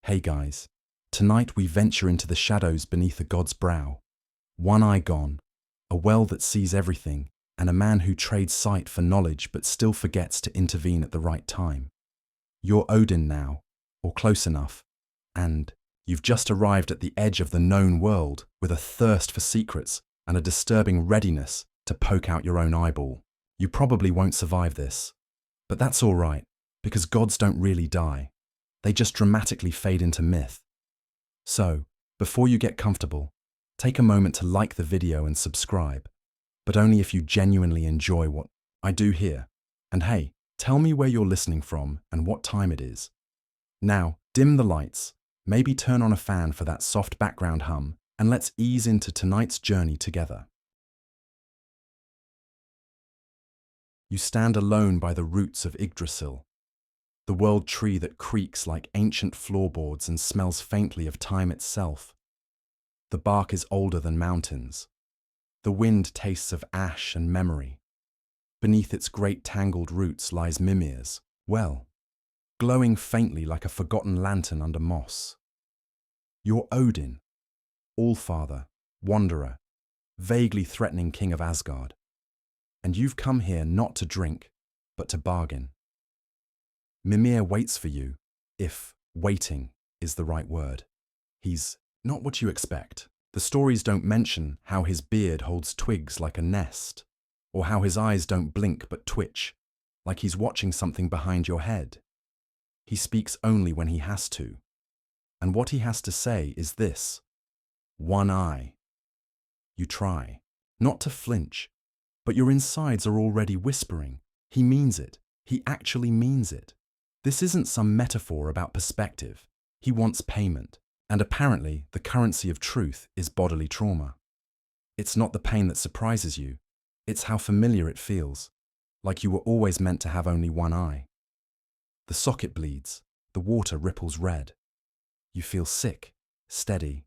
Hey guys, tonight we venture into the shadows beneath a god's brow. One eye gone, a well that sees everything, and a man who trades sight for knowledge but still forgets to intervene at the right time. You're Odin now, or close enough, and you've just arrived at the edge of the known world with a thirst for secrets and a disturbing readiness to poke out your own eyeball. You probably won't survive this, but that's all right, because gods don't really die. They just dramatically fade into myth. So, before you get comfortable, take a moment to like the video and subscribe, but only if you genuinely enjoy what I do here. And hey, tell me where you're listening from and what time it is. Now, dim the lights, maybe turn on a fan for that soft background hum, and let's ease into tonight's journey together. You stand alone by the roots of Yggdrasil, the world tree that creaks like ancient floorboards and smells faintly of time itself. The bark is older than mountains. The wind tastes of ash and memory. Beneath its great tangled roots lies Mimir's well, glowing faintly like a forgotten lantern under moss. You're Odin, Allfather, wanderer, vaguely threatening king of Asgard. And you've come here not to drink, but to bargain. Mimir waits for you, if waiting is the right word. He's not what you expect. The stories don't mention how his beard holds twigs like a nest, or how his eyes don't blink but twitch, like he's watching something behind your head. He speaks only when he has to. And what he has to say is this: one eye. You try, not to flinch, but your insides are already whispering. He means it. He actually means it. This isn't some metaphor about perspective. He wants payment. And apparently, the currency of truth is bodily trauma. It's not the pain that surprises you. It's how familiar it feels, like you were always meant to have only one eye. The socket bleeds. The water ripples red. You feel sick, steady,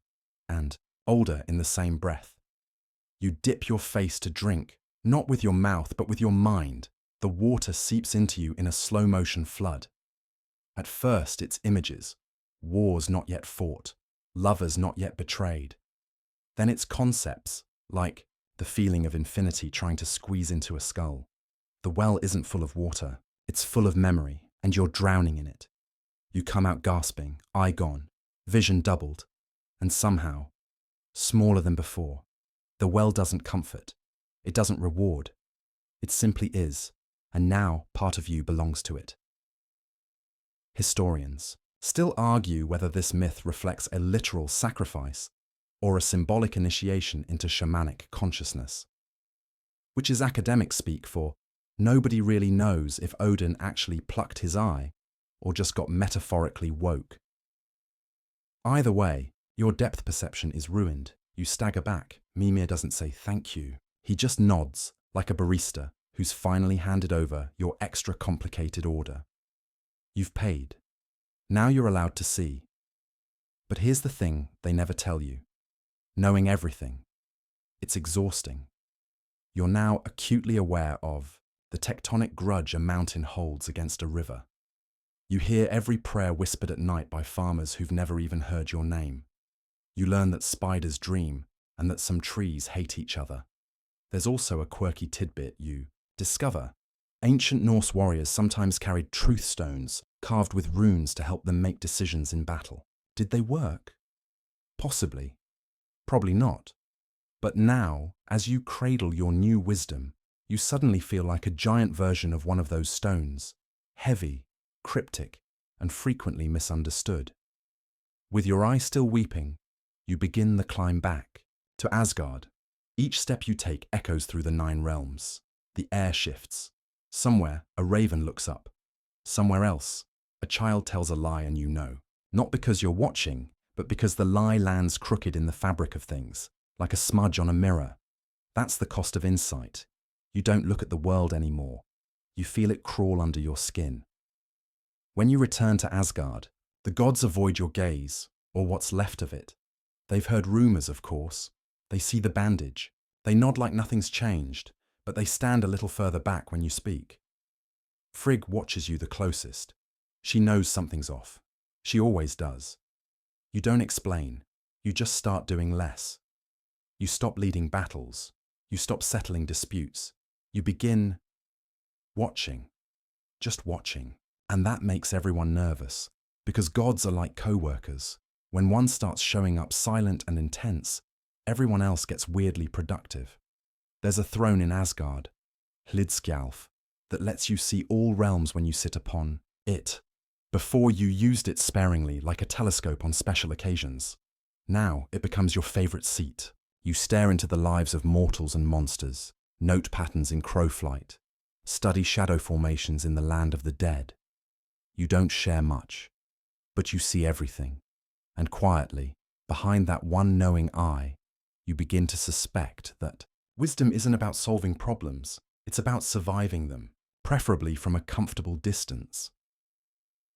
and older in the same breath. You dip your face to drink, not with your mouth, but with your mind. The water seeps into you in a slow-motion flood. At first, it's images, wars not yet fought, lovers not yet betrayed. Then it's concepts, like the feeling of infinity trying to squeeze into a skull. The well isn't full of water, it's full of memory, and you're drowning in it. You come out gasping, eye gone, vision doubled, and somehow, smaller than before. The well doesn't comfort. It doesn't reward. It simply is, and now part of you belongs to it. Historians still argue whether this myth reflects a literal sacrifice or a symbolic initiation into shamanic consciousness, which is academic speak for nobody really knows if Odin actually plucked his eye or just got metaphorically woke. Either way, your depth perception is ruined. You stagger back. Mimir doesn't say thank you. He just nods, like a barista who's finally handed over your extra complicated order. You've paid. Now you're allowed to see. But here's the thing they never tell you. Knowing everything. It's exhausting. You're now acutely aware of the tectonic grudge a mountain holds against a river. You hear every prayer whispered at night by farmers who've never even heard your name. You learn that spiders dream and that some trees hate each other. There's also a quirky tidbit you discover. Ancient Norse warriors sometimes carried truth stones carved with runes to help them make decisions in battle. Did they work? Possibly. Probably not. But now, as you cradle your new wisdom, you suddenly feel like a giant version of one of those stones, heavy, cryptic, and frequently misunderstood. With your eye still weeping, you begin the climb back to Asgard. Each step you take echoes through the 9 realms. The air shifts. Somewhere, a raven looks up. Somewhere else, a child tells a lie and you know. Not because you're watching, but because the lie lands crooked in the fabric of things, like a smudge on a mirror. That's the cost of insight. You don't look at the world anymore. You feel it crawl under your skin. When you return to Asgard, the gods avoid your gaze, or what's left of it. They've heard rumors, of course. They see the bandage. They nod like nothing's changed, but they stand a little further back when you speak. Frigg watches you the closest. She knows something's off. She always does. You don't explain. You just start doing less. You stop leading battles. You stop settling disputes. You begin watching. Just watching. And that makes everyone nervous, because gods are like co-workers. When one starts showing up silent and intense, everyone else gets weirdly productive. There's a throne in Asgard, Hlidskjalf, that lets you see all realms when you sit upon it. Before, you used it sparingly, like a telescope on special occasions. Now it becomes your favorite seat. You stare into the lives of mortals and monsters, note patterns in crowflight, study shadow formations in the land of the dead. You don't share much, but you see everything. And quietly, behind that one knowing eye, you begin to suspect that wisdom isn't about solving problems, it's about surviving them, preferably from a comfortable distance.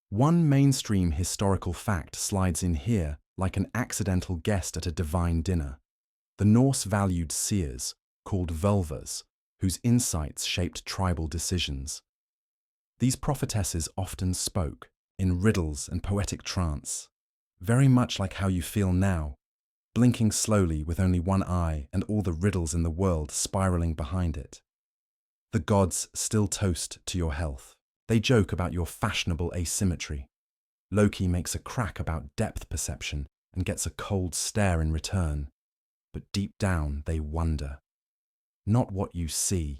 One mainstream historical fact slides in here like an accidental guest at a divine dinner. The Norse valued seers, called völvas, whose insights shaped tribal decisions. These prophetesses often spoke, in riddles and poetic trance, very much like how you feel now, blinking slowly with only one eye and all the riddles in the world spiraling behind it. The gods still toast to your health. They joke about your fashionable asymmetry. Loki makes a crack about depth perception and gets a cold stare in return. But deep down they wonder. Not what you see,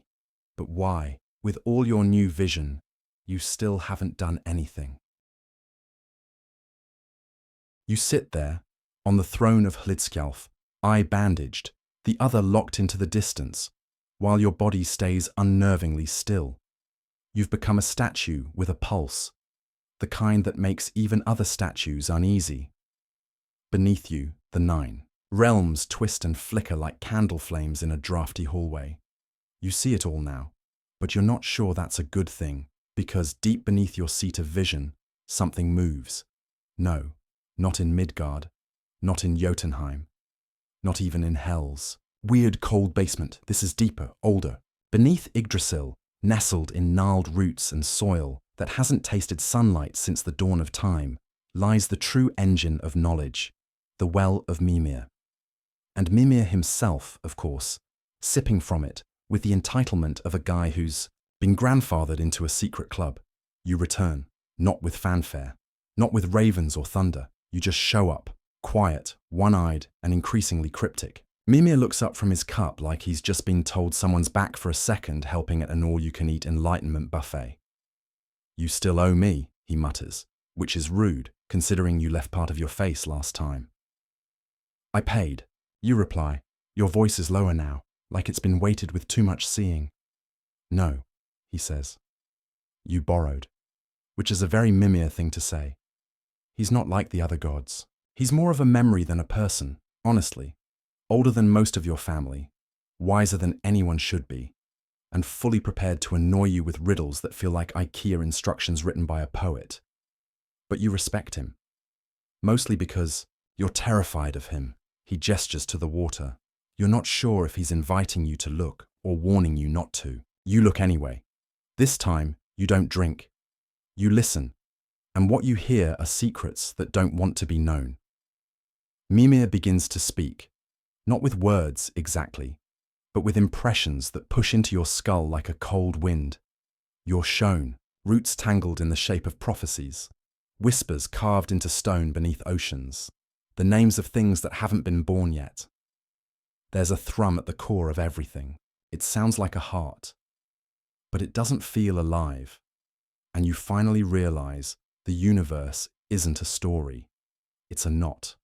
but why, with all your new vision, you still haven't done anything. You sit there, on the throne of Hlidskjalf, eye bandaged, the other locked into the distance, while your body stays unnervingly still. You've become a statue with a pulse, the kind that makes even other statues uneasy. Beneath you, the 9 realms twist and flicker like candle flames in a drafty hallway. You see it all now, but you're not sure that's a good thing, because deep beneath your seat of vision, something moves. No, not in Midgard, not in Jotunheim, not even in Hell's weird cold basement. This is deeper, older. Beneath Yggdrasil, nestled in gnarled roots and soil that hasn't tasted sunlight since the dawn of time, lies the true engine of knowledge, the Well of Mimir. And Mimir himself, of course, sipping from it with the entitlement of a guy who's been grandfathered into a secret club. You return, not with fanfare, not with ravens or thunder. You just show up, quiet, one-eyed, and increasingly cryptic. Mimir looks up from his cup like he's just been told someone's back for a second helping at an all-you-can-eat enlightenment buffet. "You still owe me," he mutters, which is rude, considering you left part of your face last time. "I paid," you reply. Your voice is lower now, like it's been weighted with too much seeing. "No," he says. "You borrowed," which is a very Mimir thing to say. He's not like the other gods. He's more of a memory than a person, honestly. Older than most of your family, wiser than anyone should be, and fully prepared to annoy you with riddles that feel like IKEA instructions written by a poet. But you respect him, mostly because you're terrified of him. He gestures to the water. You're not sure if he's inviting you to look or warning you not to. You look anyway. This time, you don't drink. You listen, and what you hear are secrets that don't want to be known. Mimir begins to speak, not with words exactly, but with impressions that push into your skull like a cold wind. You're shown, roots tangled in the shape of prophecies, whispers carved into stone beneath oceans, the names of things that haven't been born yet. There's a thrum at the core of everything. It sounds like a heart, but it doesn't feel alive. And you finally realize the universe isn't a story. It's a knot.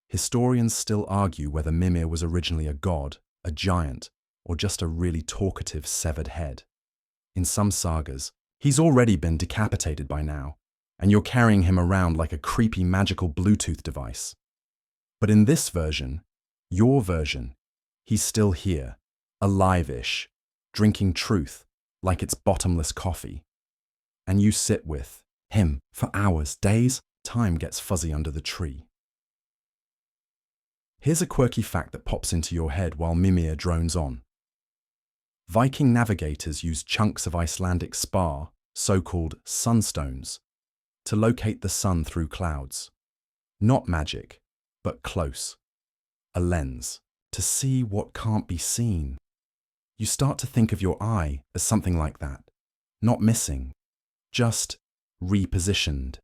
Historians still argue whether Mimir was originally a god, a giant, or just a really talkative severed head. In some sagas, he's already been decapitated by now, and you're carrying him around like a creepy magical Bluetooth device. But in this version, your version, he's still here, alive-ish, drinking truth like it's bottomless coffee. And you sit with him for hours, days. Time gets fuzzy under the tree. Here's a quirky fact that pops into your head while Mimir drones on. Viking navigators used chunks of Icelandic spar, so-called sunstones, to locate the sun through clouds. Not magic, but close. A lens, to see what can't be seen. You start to think of your eye as something like that, not missing, just repositioned.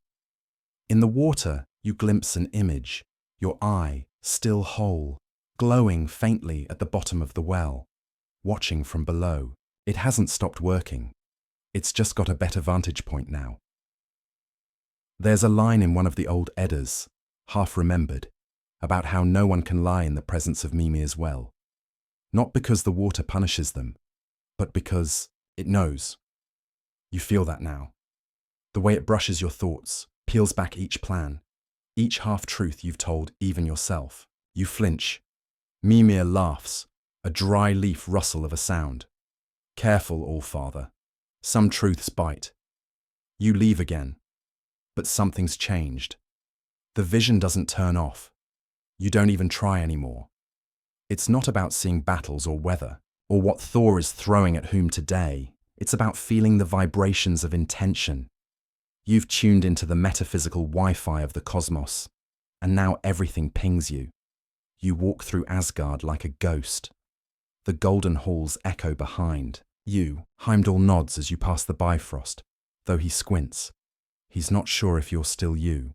In the water, you glimpse an image, your eye still whole, glowing faintly at the bottom of the well, watching from below. It hasn't stopped working. It's just got a better vantage point now. There's a line in one of the old Eddas, half remembered, about how no one can lie in the presence of Mimir's well. Not because the water punishes them, but because it knows. You feel that now. The way it brushes your thoughts, peels back each plan, each half-truth you've told even yourself. You flinch. Mimir laughs, a dry leaf rustle of a sound. Careful, Allfather. Some truths bite. You leave again. But something's changed. The vision doesn't turn off. You don't even try anymore. It's not about seeing battles or weather, or what Thor is throwing at whom today. It's about feeling the vibrations of intention. You've tuned into the metaphysical Wi-Fi of the cosmos, and now everything pings you. You walk through Asgard like a ghost. The golden halls echo behind. You, Heimdall nods as you pass the Bifrost, though he squints. He's not sure if you're still you.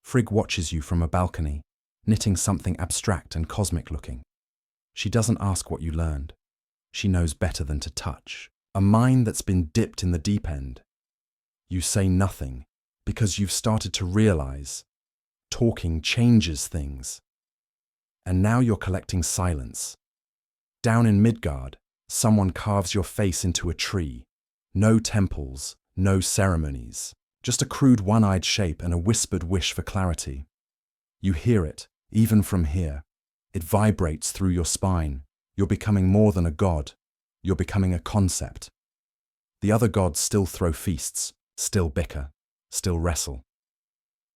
Frigg watches you from a balcony, knitting something abstract and cosmic looking. She doesn't ask what you learned. She knows better than to touch. A mind that's been dipped in the deep end. You say nothing because you've started to realize talking changes things. And now you're collecting silence. Down in Midgard, someone carves your face into a tree. No temples, no ceremonies, just a crude one-eyed shape and a whispered wish for clarity. You hear it, even from here. It vibrates through your spine. You're becoming more than a god. You're becoming a concept. The other gods still throw feasts, still bicker, still wrestle.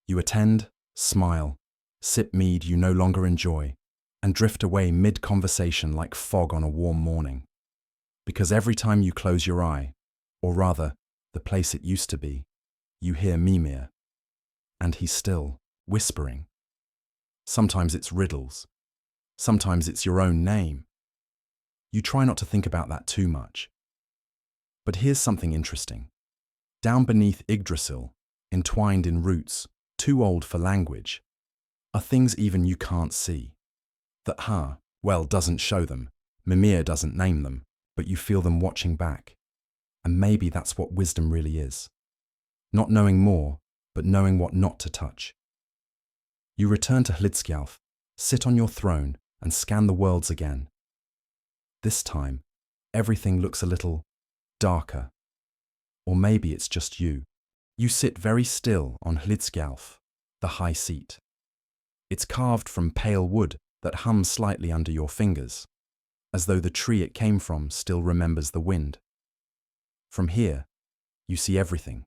You attend, smile, sip mead you no longer enjoy, and drift away mid-conversation like fog on a warm morning. Because every time you close your eye, or rather, the place it used to be, you hear Mimir. And he's still whispering. Sometimes it's riddles. Sometimes it's your own name. You try not to think about that too much. But here's something interesting. Down beneath Yggdrasil, entwined in roots, too old for language, are things even you can't see. That doesn't show them. Mimir doesn't name them, but you feel them watching back. And maybe that's what wisdom really is. Not knowing more, but knowing what not to touch. You return to Hlidskjalf, sit on your throne, and scan the worlds again. This time, everything looks a little darker. Or maybe it's just you. You sit very still on Hlidskjalf, the high seat. It's carved from pale wood that hums slightly under your fingers, as though the tree it came from still remembers the wind. From here, you see everything.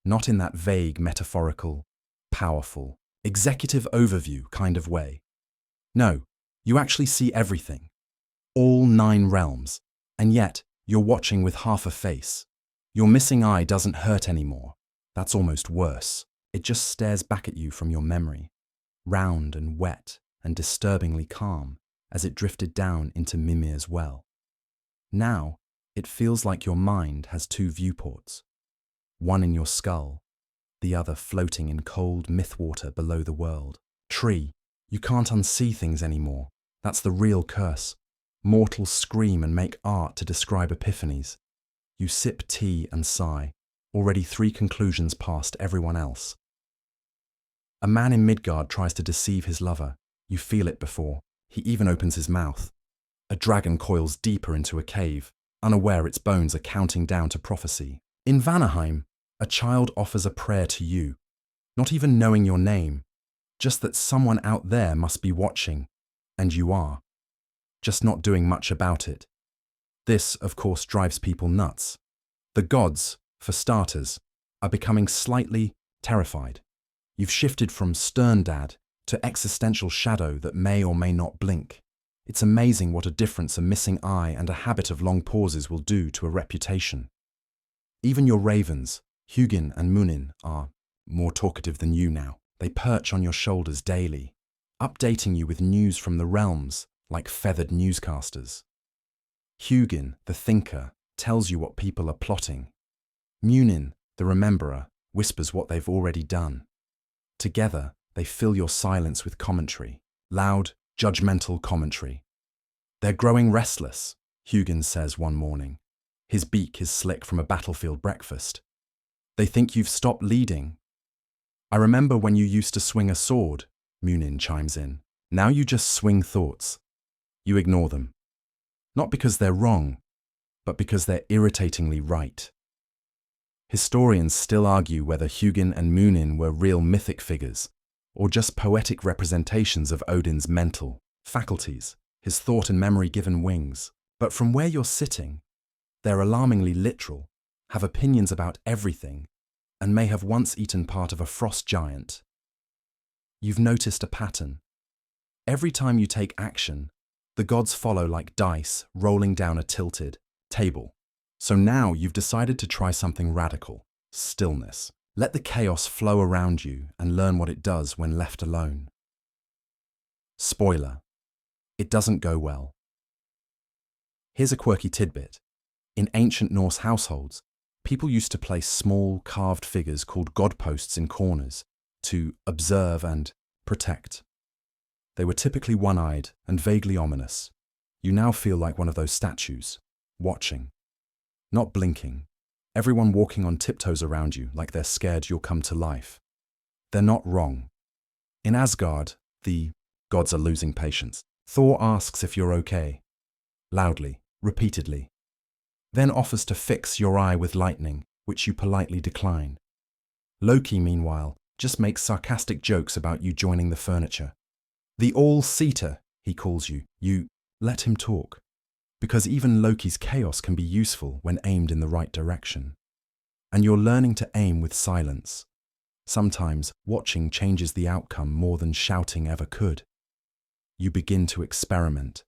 Not in that vague, metaphorical, powerful, executive overview kind of way. No, you actually see everything. All 9 realms, and yet you're watching with half a face. Your missing eye doesn't hurt anymore. That's almost worse. It just stares back at you from your memory, round and wet and disturbingly calm as it drifted down into Mimir's well. Now, it feels like your mind has 2 viewports. One in your skull, the other floating in cold myth water below the world. Tree, you can't unsee things anymore. That's the real curse. Mortals scream and make art to describe epiphanies. You sip tea and sigh, already 3 conclusions past everyone else. A man in Midgard tries to deceive his lover. You feel it before. He even opens his mouth. A dragon coils deeper into a cave, unaware its bones are counting down to prophecy. In Vanaheim, a child offers a prayer to you, not even knowing your name, just that someone out there must be watching, and you are, just not doing much about it. This, of course, drives people nuts. The gods, for starters, are becoming slightly terrified. You've shifted from stern dad to existential shadow that may or may not blink. It's amazing what a difference a missing eye and a habit of long pauses will do to a reputation. Even your ravens, Huginn and Muninn, are more talkative than you now. They perch on your shoulders daily, updating you with news from the realms like feathered newscasters. Huginn, the thinker, tells you what people are plotting. Muninn, the rememberer, whispers what they've already done. Together, they fill your silence with commentary, loud, judgmental commentary. They're growing restless, Huginn says one morning. His beak is slick from a battlefield breakfast. They think you've stopped leading. I remember when you used to swing a sword, Muninn chimes in. Now you just swing thoughts. You ignore them. Not because they're wrong, but because they're irritatingly right. Historians still argue whether Huginn and Muninn were real mythic figures, or just poetic representations of Odin's mental faculties, his thought and memory given wings. But from where you're sitting, they're alarmingly literal, have opinions about everything, and may have once eaten part of a frost giant. You've noticed a pattern. Every time you take action, the gods follow like dice rolling down a tilted table. So now you've decided to try something radical: stillness. Let the chaos flow around you and learn what it does when left alone. Spoiler: it doesn't go well. Here's a quirky tidbit. In ancient Norse households, people used to place small carved figures called godposts in corners to observe and protect. They were typically one-eyed and vaguely ominous. You now feel like one of those statues, watching, not blinking, everyone walking on tiptoes around you like they're scared you'll come to life. They're not wrong. In Asgard, the gods are losing patience. Thor asks if you're okay, loudly, repeatedly, then offers to fix your eye with lightning, which you politely decline. Loki, meanwhile, just makes sarcastic jokes about you joining the furniture. The all-seater, he calls you. You let him talk. Because even Loki's chaos can be useful when aimed in the right direction. And you're learning to aim with silence. Sometimes watching changes the outcome more than shouting ever could. You begin to experiment.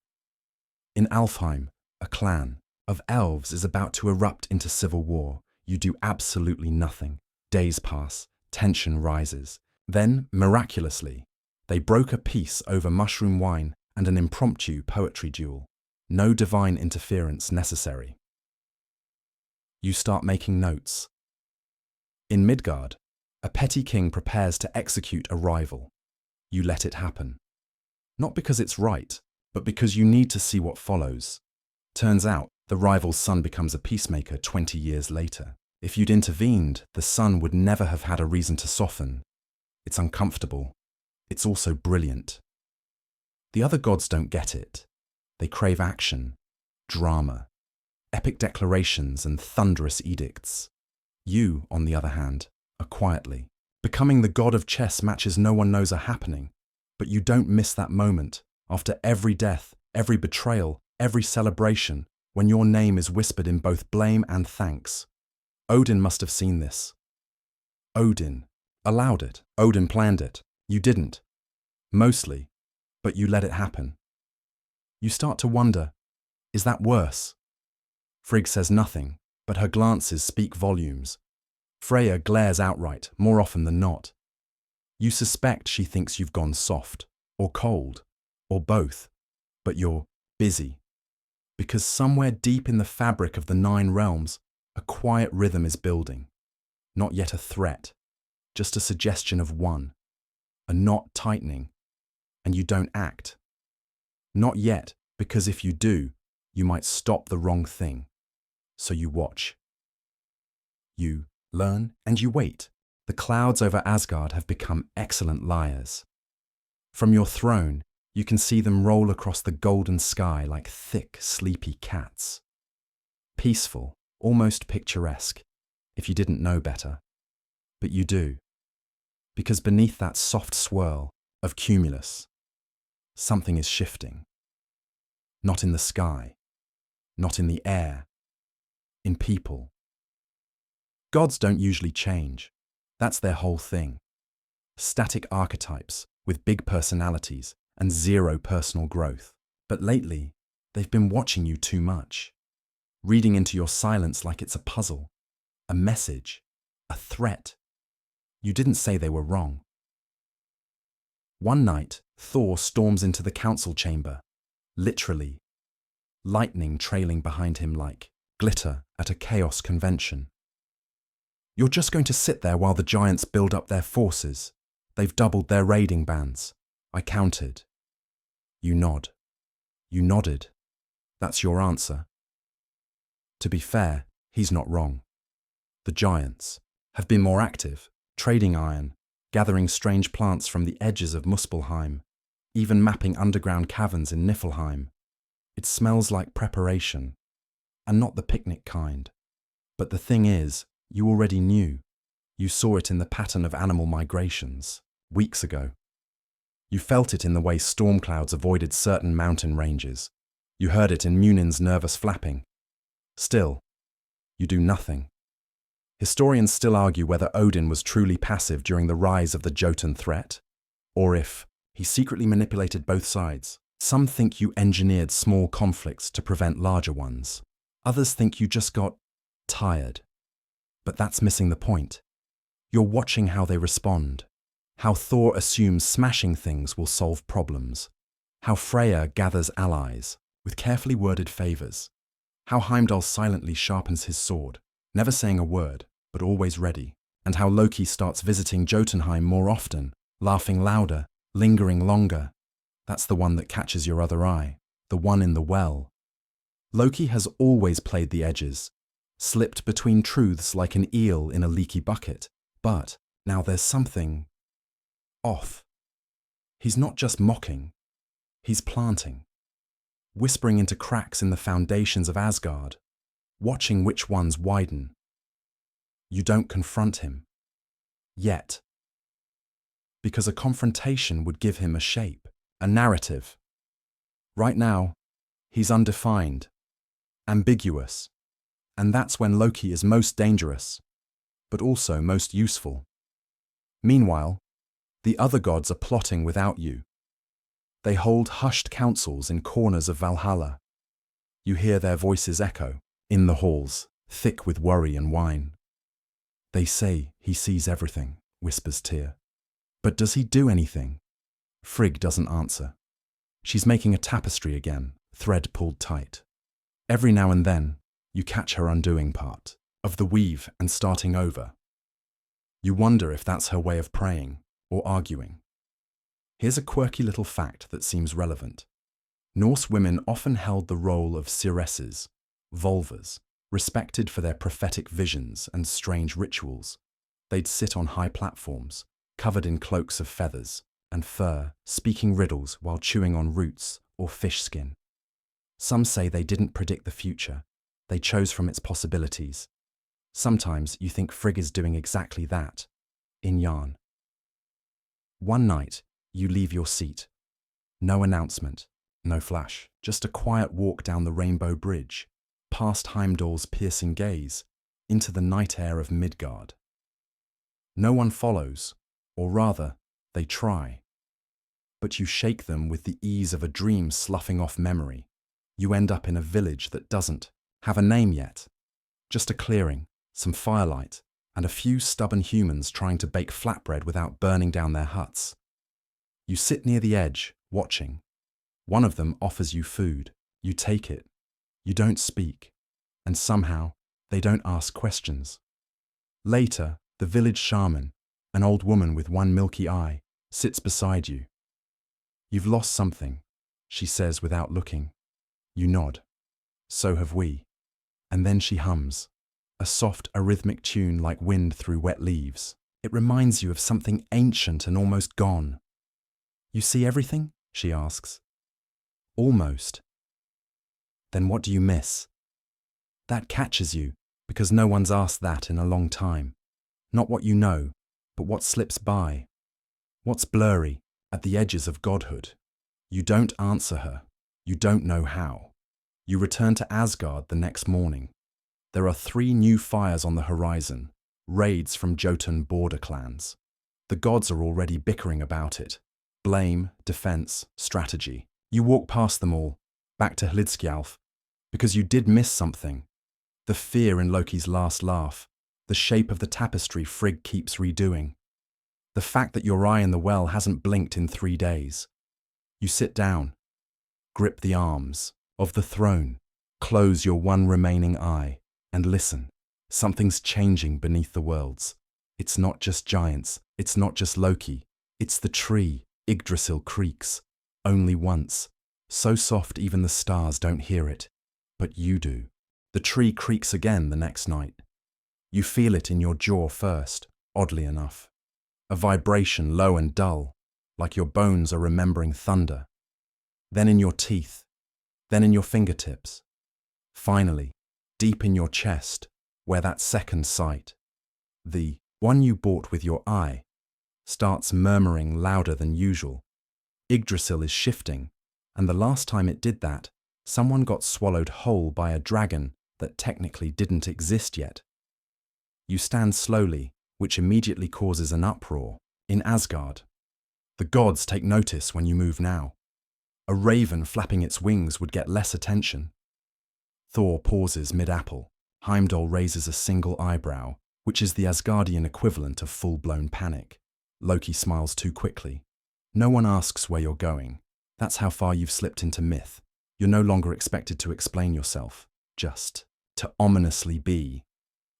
In Alfheim, a clan of elves is about to erupt into civil war. You do absolutely nothing. Days pass, tension rises. Then, miraculously, they broke a peace over mushroom wine and an impromptu poetry duel. No divine interference necessary. You start making notes. In Midgard, a petty king prepares to execute a rival. You let it happen. Not because it's right, but because you need to see what follows. Turns out, the rival's son becomes a peacemaker 20 years later. If you'd intervened, the son would never have had a reason to soften. It's uncomfortable. It's also brilliant. The other gods don't get it. They crave action, drama, epic declarations and thunderous edicts. You, on the other hand, are quietly. Becoming the god of chess matches no one knows are happening, but you don't miss that moment, after every death, every betrayal, every celebration, when your name is whispered in both blame and thanks. Odin must have seen this. Odin allowed it. Odin planned it. You didn't. Mostly, but you let it happen. You start to wonder, is that worse? Frigg says nothing, but her glances speak volumes. Freya glares outright, more often than not. You suspect she thinks you've gone soft, or cold, or both, but you're busy. Because somewhere deep in the fabric of the 9 realms, a quiet rhythm is building. Not yet a threat, just a suggestion of one. A knot tightening, and you don't act. Not yet, because if you do, you might stop the wrong thing. So you watch. You learn and you wait. The clouds over Asgard have become excellent liars. From your throne, you can see them roll across the golden sky like thick, sleepy cats. Peaceful, almost picturesque, if you didn't know better. But you do. Because beneath that soft swirl of cumulus, something is shifting. Not in the sky, not in the air, in people. Gods don't usually change. That's their whole thing. Static archetypes with big personalities and zero personal growth. But lately, they've been watching you too much, reading into your silence like it's a puzzle, a message, a threat. You didn't say they were wrong. One night, Thor storms into the council chamber, literally, lightning trailing behind him like glitter at a chaos convention. You're just going to sit there while the giants build up their forces. They've doubled their raiding bands. I counted. You nod. You nodded. That's your answer. To be fair, he's not wrong. The giants have been more active, trading iron, gathering strange plants from the edges of Muspelheim, even mapping underground caverns in Niflheim. It smells like preparation, and not the picnic kind. But the thing is, you already knew. You saw it in the pattern of animal migrations, weeks ago. You felt it in the way storm clouds avoided certain mountain ranges. You heard it in Muninn's nervous flapping. Still, you do nothing. Historians still argue whether Odin was truly passive during the rise of the Jotun threat, or if he secretly manipulated both sides. Some think you engineered small conflicts to prevent larger ones. Others think you just got tired. But that's missing the point. You're watching how they respond, how Thor assumes smashing things will solve problems, how Freyr gathers allies with carefully worded favors, how Heimdall silently sharpens his sword, never saying a word, but always ready, and how Loki starts visiting Jotunheim more often, laughing louder, lingering longer. That's the one that catches your other eye, the one in the well. Loki has always played the edges, slipped between truths like an eel in a leaky bucket, but now there's something off. He's not just mocking, he's planting, whispering into cracks in the foundations of Asgard, watching which ones widen. You don't confront him. Yet. Because a confrontation would give him a shape, a narrative. Right now, he's undefined, ambiguous, and that's when Loki is most dangerous, but also most useful. Meanwhile, the other gods are plotting without you. They hold hushed councils in corners of Valhalla. You hear their voices echo in the halls, thick with worry and wine. They say he sees everything, whispers Tyr. But does he do anything? Frigg doesn't answer. She's making a tapestry again, thread pulled tight. Every now and then, you catch her undoing part of the weave and starting over. You wonder if that's her way of praying or arguing. Here's a quirky little fact that seems relevant. Norse women often held the role of seeresses, vulvas, respected for their prophetic visions and strange rituals. They'd sit on high platforms, covered in cloaks of feathers and fur, speaking riddles while chewing on roots or fish skin. Some say they didn't predict the future, they chose from its possibilities. Sometimes you think Frigg is doing exactly that, in yarn. One night, you leave your seat. No announcement, no flash, just a quiet walk down the Rainbow Bridge, past Heimdall's piercing gaze, into the night air of Midgard. No one follows, or rather, they try. But you shake them with the ease of a dream sloughing off memory. You end up in a village that doesn't have a name yet. Just a clearing, some firelight, and a few stubborn humans trying to bake flatbread without burning down their huts. You sit near the edge, watching. One of them offers you food. You take it. You don't speak. And somehow, they don't ask questions. Later, the village shaman, an old woman with one milky eye, sits beside you. You've lost something, she says without looking. You nod. So have we. And then she hums, a soft, arrhythmic tune like wind through wet leaves. It reminds you of something ancient and almost gone. You see everything? She asks. Almost. Then what do you miss? That catches you, because no one's asked that in a long time. Not what you know, but what slips by. What's blurry, at the edges of godhood. You don't answer her. You don't know how. You return to Asgard the next morning. There are 3 new fires on the horizon, raids from Jotun border clans. The gods are already bickering about it. Blame, defense, strategy. You walk past them all, back to Hlidskjalf, because you did miss something. The fear in Loki's last laugh, the shape of the tapestry Frigg keeps redoing. The fact that your eye in the well hasn't blinked in 3 days. You sit down, grip the arms of the throne, close your one remaining eye, and listen. Something's changing beneath the worlds. It's not just giants, it's not just Loki. It's the tree. Yggdrasil creaks. Only once. So soft even the stars don't hear it. But you do. The tree creaks again the next night. You feel it in your jaw first, oddly enough. A vibration low and dull, like your bones are remembering thunder. Then in your teeth. Then in your fingertips. Finally, deep in your chest, where that second sight, the one you bought with your eye, starts murmuring louder than usual. Yggdrasil is shifting, and the last time it did that, someone got swallowed whole by a dragon that technically didn't exist yet. You stand slowly, which immediately causes an uproar. In Asgard, the gods take notice when you move now. A raven flapping its wings would get less attention. Thor pauses mid-apple. Heimdall raises a single eyebrow, which is the Asgardian equivalent of full-blown panic. Loki smiles too quickly. No one asks where you're going. That's how far you've slipped into myth. You're no longer expected to explain yourself, just to ominously be.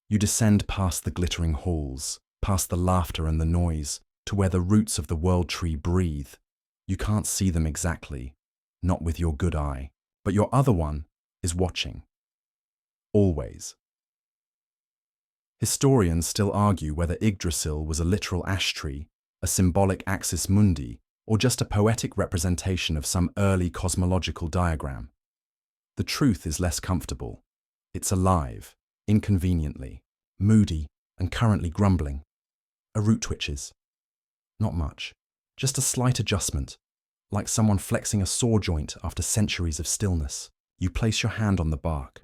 You descend past the glittering halls, past the laughter and the noise, to where the roots of the world tree breathe. You can't see them exactly, not with your good eye, but your other one is watching. Always. Historians still argue whether Yggdrasil was a literal ash tree, a symbolic axis mundi, or just a poetic representation of some early cosmological diagram. The truth is less comfortable. It's alive, inconveniently, moody, and currently grumbling. A root twitches. Not much. Just a slight adjustment, like someone flexing a sore joint after centuries of stillness. You place your hand on the bark.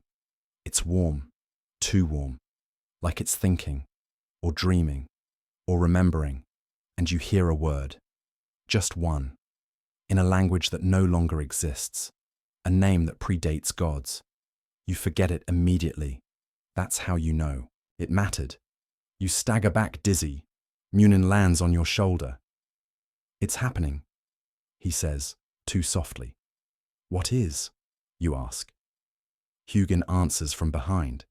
It's warm, too warm, like it's thinking, or dreaming, or remembering, and you hear a word. Just one, in a language that no longer exists, a name that predates gods. You forget it immediately. That's how you know. It mattered. You stagger back dizzy. Muninn lands on your shoulder. It's happening, he says, too softly. What is? You ask. Huginn answers from behind.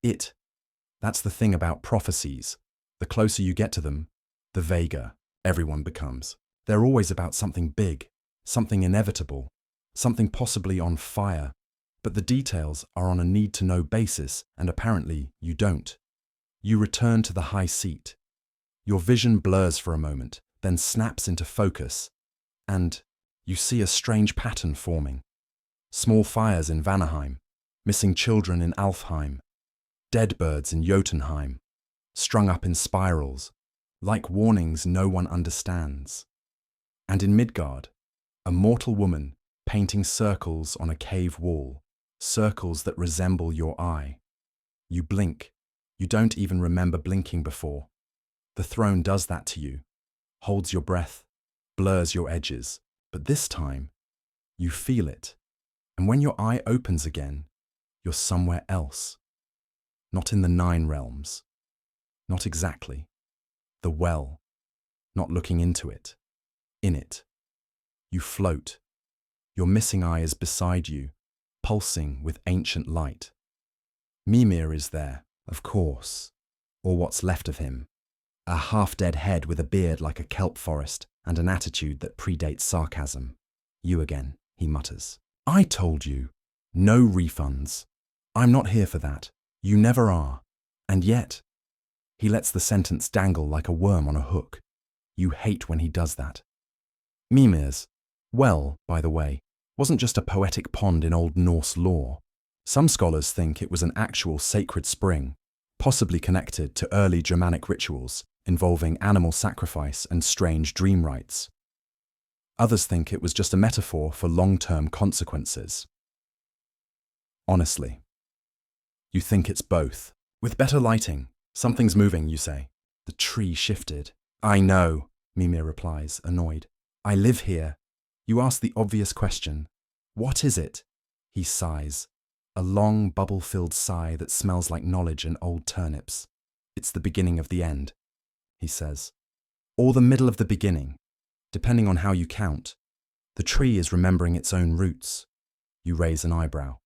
That's the thing about prophecies. The closer you get to them, the vaguer everyone becomes. They're always about something big, something inevitable, something possibly on fire, but the details are on a need-to-know basis, and apparently you don't. You return to the high seat. Your vision blurs for a moment, then snaps into focus, and you see a strange pattern forming. Small fires in Vanaheim, missing children in Alfheim, dead birds in Jotunheim, strung up in spirals, like warnings no one understands. And in Midgard, a mortal woman painting circles on a cave wall, circles that resemble your eye. You blink. You don't even remember blinking before. The throne does that to you, holds your breath, blurs your edges, but this time, you feel it. And when your eye opens again, you're somewhere else. Not in the 9 realms. Not exactly. The well. Not looking into it. In it. You float. Your missing eye is beside you, pulsing with ancient light. Mimir is there, of course, or what's left of him. A half-dead head with a beard like a kelp forest and an attitude that predates sarcasm. You again, he mutters. I told you. No refunds. I'm not here for that. You never are. And yet, he lets the sentence dangle like a worm on a hook. You hate when he does that. Mimir's well, by the way, wasn't just a poetic pond in Old Norse lore. Some scholars think it was an actual sacred spring, possibly connected to early Germanic rituals involving animal sacrifice and strange dream rites. Others think it was just a metaphor for long-term consequences. Honestly, you think it's both. With better lighting, something's moving, you say. The tree shifted. I know, Mimir replies, annoyed. I live here. You ask the obvious question. What is it? He sighs. A long, bubble-filled sigh that smells like knowledge and old turnips. It's the beginning of the end, he says. or the middle of the beginning, depending on how you count. The tree is remembering its own roots. You raise an eyebrow.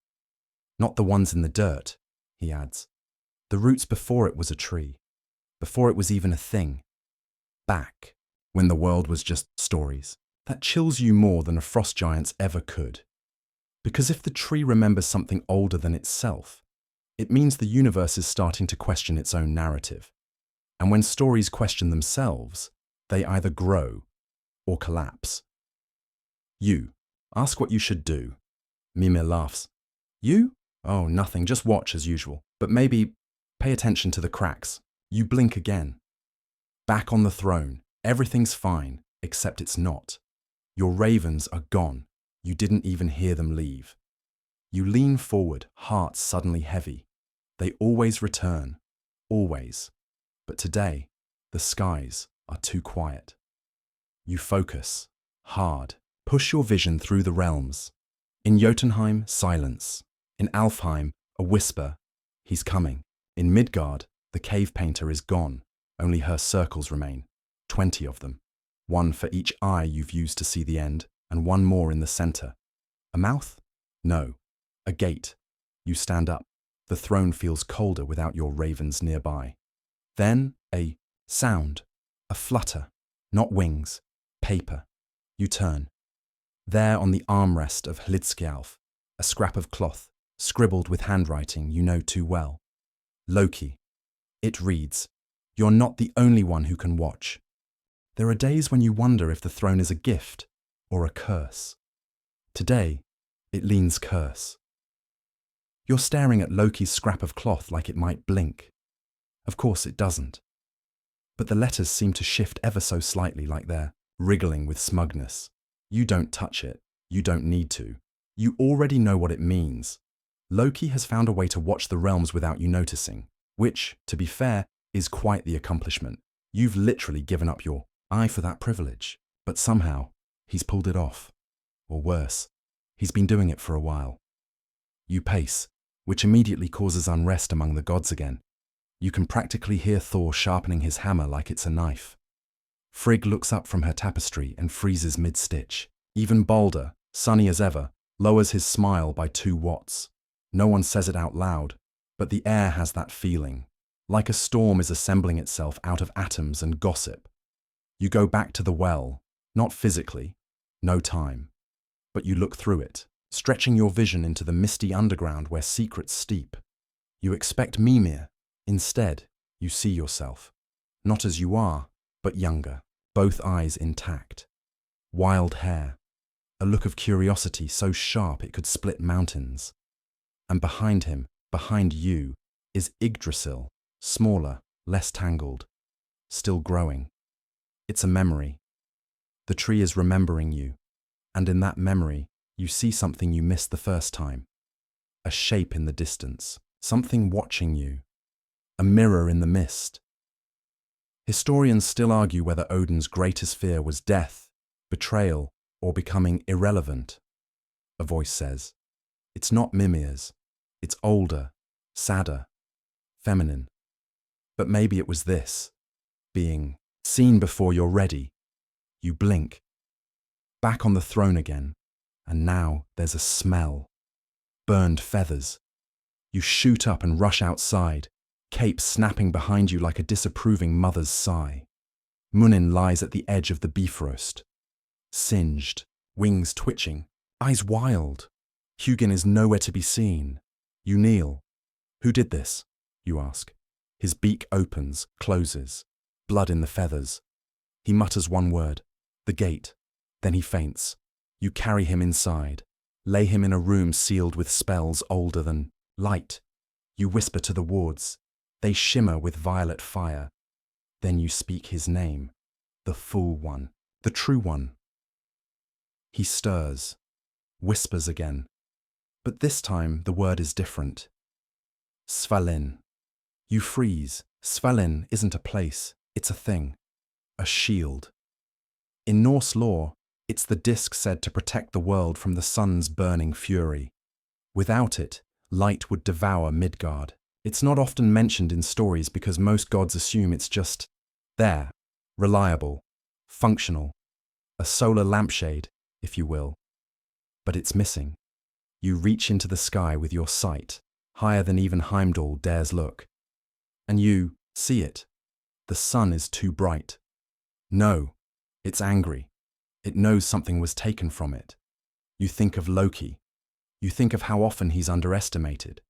Not the ones in the dirt, he adds. The roots before it was a tree, before it was even a thing. Back, when the world was just stories. That chills you more than a frost giant's ever could. Because if the tree remembers something older than itself, it means the universe is starting to question its own narrative. And when stories question themselves, they either grow or collapse. You, ask what you should do. Mimir laughs. You? Oh, nothing, just watch as usual. But maybe pay attention to the cracks. You blink again. Back on the throne, everything's fine, except it's not. Your ravens are gone. You didn't even hear them leave. You lean forward, heart suddenly heavy. They always return. Always. But today, the skies are too quiet. You focus. Hard. Push your vision through the realms. In Jotunheim, silence. In Alfheim, a whisper. He's coming. In Midgard, the cave painter is gone. Only her circles remain. 20 of them. One for each eye you've used to see the end, and one more in the center. A mouth? No. A gate. You stand up. The throne feels colder without your ravens nearby. Then a sound. A flutter. Not wings. Paper. You turn. There on the armrest of Hlidskjalf, a scrap of cloth, scribbled with handwriting you know too well. Loki. It reads, "You're not the only one who can watch." There are days when you wonder if the throne is a gift or a curse. Today, it leans curse. You're staring at Loki's scrap of cloth like it might blink. Of course it doesn't. But the letters seem to shift ever so slightly, like they're wriggling with smugness. You don't touch it. You don't need to. You already know what it means. Loki has found a way to watch the realms without you noticing, which, to be fair, is quite the accomplishment. You've literally given up your eye for that privilege, but somehow he's pulled it off. Or worse, he's been doing it for a while. You pace, which immediately causes unrest among the gods again. You can practically hear Thor sharpening his hammer like it's a knife. Frigg looks up from her tapestry and freezes mid-stitch. Even Balder, sunny as ever, lowers his smile by 2 watts. No one says it out loud, but the air has that feeling, like a storm is assembling itself out of atoms and gossip. You go back to the well, not physically, no time, but you look through it, stretching your vision into the misty underground where secrets steep. You expect Mimir. Instead, you see yourself, not as you are, but younger, both eyes intact. Wild hair, a look of curiosity so sharp it could split mountains. And behind him, behind you, is Yggdrasil, smaller, less tangled, still growing. It's a memory. The tree is remembering you, and in that memory, you see something you missed the first time. A shape in the distance, something watching you. A mirror in the mist. Historians still argue whether Odin's greatest fear was death, betrayal, or becoming irrelevant. A voice says, "It's not Mimir's. It's older, sadder, feminine." But maybe it was this, being seen before you're ready. You blink. Back on the throne again, and now there's a smell. Burned feathers. You shoot up and rush outside, cape snapping behind you like a disapproving mother's sigh. Muninn lies at the edge of the beef roast. Singed, wings twitching, eyes wild. Huginn is nowhere to be seen. You kneel. "Who did this?" you ask. His beak opens, closes, blood in the feathers. He mutters one word, "The gate." Then he faints. You carry him inside, lay him in a room sealed with spells older than light. You whisper to the wards. They shimmer with violet fire. Then you speak his name, the full one, the true one. He stirs, whispers again. But this time the word is different. Svalin. You freeze. Svalin isn't a place, it's a thing. A shield. In Norse lore, it's the disc said to protect the world from the sun's burning fury. Without it, light would devour Midgard. It's not often mentioned in stories because most gods assume it's just there, reliable, functional, a solar lampshade, if you will. But it's missing. You reach into the sky with your sight, higher than even Heimdall dares look. And you see it. The sun is too bright. No, it's angry. It knows something was taken from it. You think of Loki. You think of how often he's underestimated.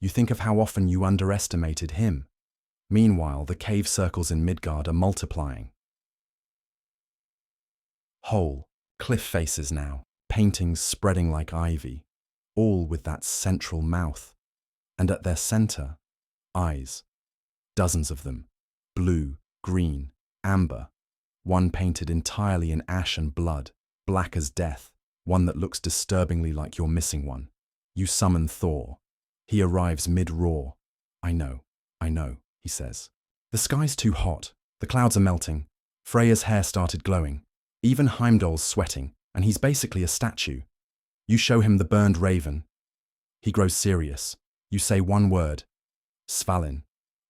You think of how often you underestimated him. Meanwhile, the cave circles in Midgard are multiplying. Whole, cliff faces now, paintings spreading like ivy, all with that central mouth. And at their center, eyes. Dozens of them, blue, green, amber, one painted entirely in ash and blood, black as death, one that looks disturbingly like you're missing one. You summon Thor. He arrives mid-roar. I know, he says. The sky's too hot, the clouds are melting, Freya's hair started glowing, even Heimdall's sweating, and he's basically a statue. You show him the burned raven. He grows serious. You say one word, Svalin.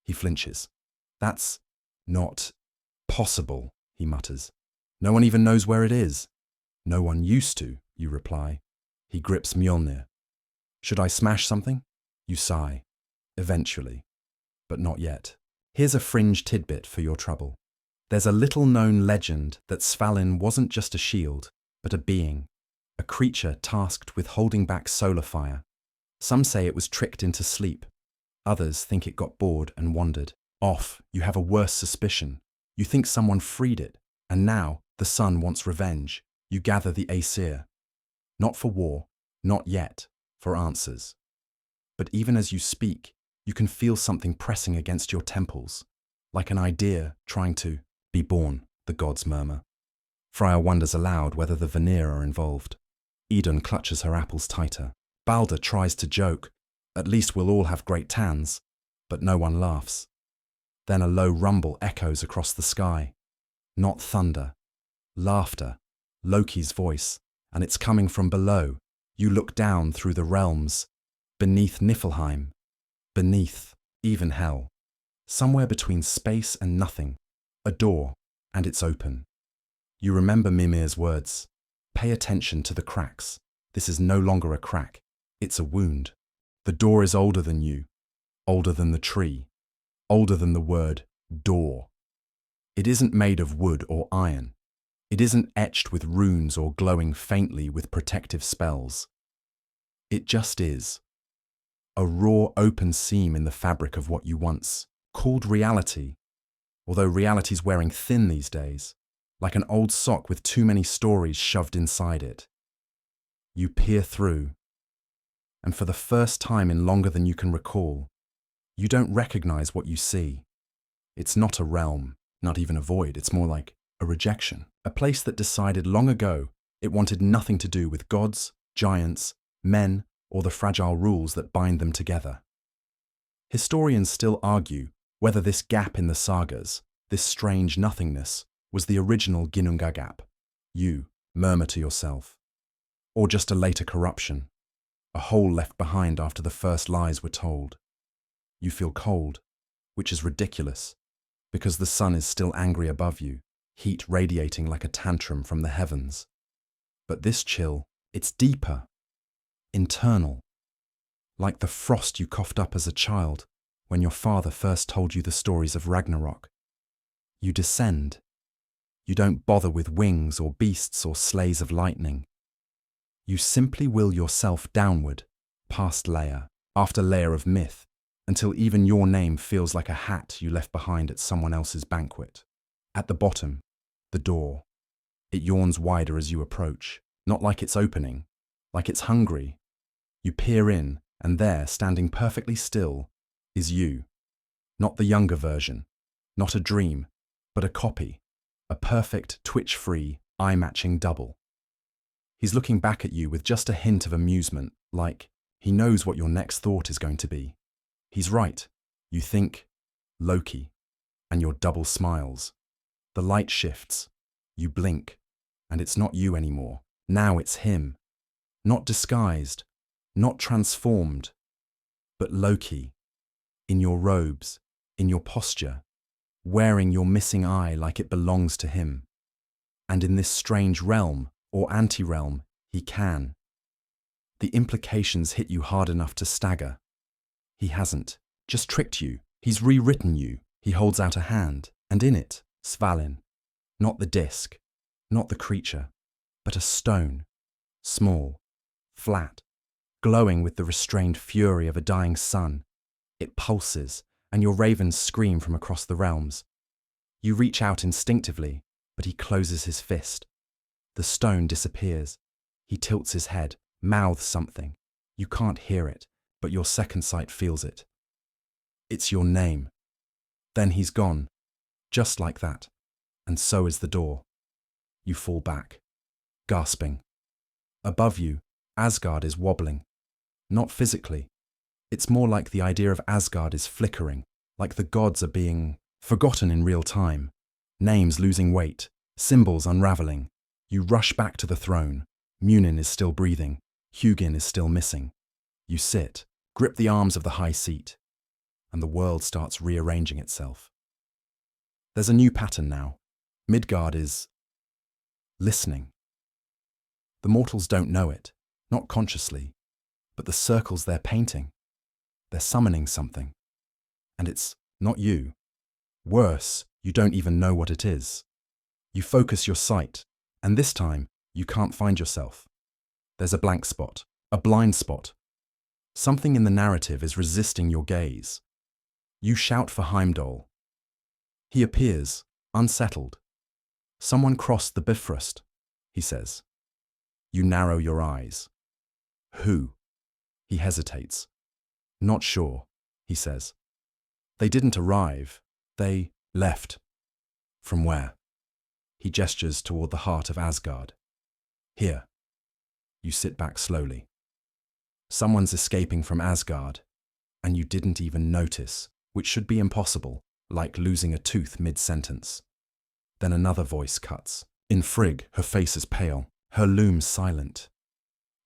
He flinches. That's not possible, he mutters. No one even knows where it is. No one used to, you reply. He grips Mjolnir. Should I smash something? You sigh. Eventually. But not yet. Here's a fringe tidbit for your trouble. There's a little-known legend that Svalin wasn't just a shield, but a being, a creature tasked with holding back solar fire. Some say it was tricked into sleep. Others think it got bored and wandered off. You have a worse suspicion. You think someone freed it, and now the sun wants revenge. You gather the Aesir. Not for war, not yet, for answers. But even as you speak, you can feel something pressing against your temples, like an idea trying to be born, the gods murmur. Freya wonders aloud whether the Vanir are involved. Idun clutches her apples tighter. Balder tries to joke, at least we'll all have great tans, but no one laughs. Then a low rumble echoes across the sky. Not thunder. Laughter. Loki's voice, and it's coming from below. You look down through the realms, beneath Niflheim, beneath even hell. Somewhere between space and nothing. A door, and it's open. You remember Mimir's words. Pay attention to the cracks. This is no longer a crack. It's a wound. The door is older than you, older than the tree, older than the word door. It isn't made of wood or iron. It isn't etched with runes or glowing faintly with protective spells. It just is. A raw, open seam in the fabric of what you once called reality, although reality's wearing thin these days, like an old sock with too many stories shoved inside it. You peer through, and for the first time in longer than you can recall, you don't recognize what you see. It's not a realm, not even a void, it's more like a rejection. A place that decided long ago it wanted nothing to do with gods, giants, men, or the fragile rules that bind them together. Historians still argue whether this gap in the sagas, this strange nothingness, was the original Ginnunga gap, you murmur to yourself, or just a later corruption, a hole left behind after the first lies were told. You feel cold, which is ridiculous, because the sun is still angry above you, heat radiating like a tantrum from the heavens. But this chill, it's deeper, internal, like the frost you coughed up as a child when your father first told you the stories of Ragnarok. You descend. You don't bother with wings or beasts or sleighs of lightning. You simply will yourself downward, past layer after layer of myth, until even your name feels like a hat you left behind at someone else's banquet. At the bottom, the door. It yawns wider as you approach, not like it's opening, like it's hungry. You peer in, and there, standing perfectly still, is you. Not the younger version, not a dream, but a copy, a perfect, twitch-free, eye-matching double. He's looking back at you with just a hint of amusement, like he knows what your next thought is going to be. He's right. You think, Loki, and your double smiles. The light shifts. You blink, and it's not you anymore. Now it's him. Not disguised, not transformed, but Loki, in your robes, in your posture, wearing your missing eye like it belongs to him. And in this strange realm, or anti-realm, he can. The implications hit you hard enough to stagger. He hasn't just tricked you, he's rewritten you. He holds out a hand, and in it, Svalin. Not the disc, not the creature, but a stone, small, flat, glowing with the restrained fury of a dying sun. It pulses, and your ravens scream from across the realms. You reach out instinctively, but he closes his fist. The stone disappears. He tilts his head, mouths something. You can't hear it, but your second sight feels it. It's your name. Then he's gone, just like that, and so is the door. You fall back, gasping. Above you, Asgard is wobbling. Not physically. It's more like the idea of Asgard is flickering, like the gods are being forgotten in real time. Names losing weight, symbols unraveling. You rush back to the throne. Muninn is still breathing. Huginn is still missing. You sit, grip the arms of the high seat, and the world starts rearranging itself. There's a new pattern now. Midgard is listening. The mortals don't know it, not consciously, but the circles they're painting. They're summoning something. And it's not you. Worse, you don't even know what it is. You focus your sight, and this time, you can't find yourself. There's a blank spot, a blind spot. Something in the narrative is resisting your gaze. You shout for Heimdall. He appears, unsettled. Someone crossed the Bifrost, he says. You narrow your eyes. Who? He hesitates. Not sure, he says. They didn't arrive. They left. From where? He gestures toward the heart of Asgard. Here. You sit back slowly. Someone's escaping from Asgard, and you didn't even notice, which should be impossible, like losing a tooth mid-sentence. Then another voice cuts. In Frigg, her face is pale, her loom silent.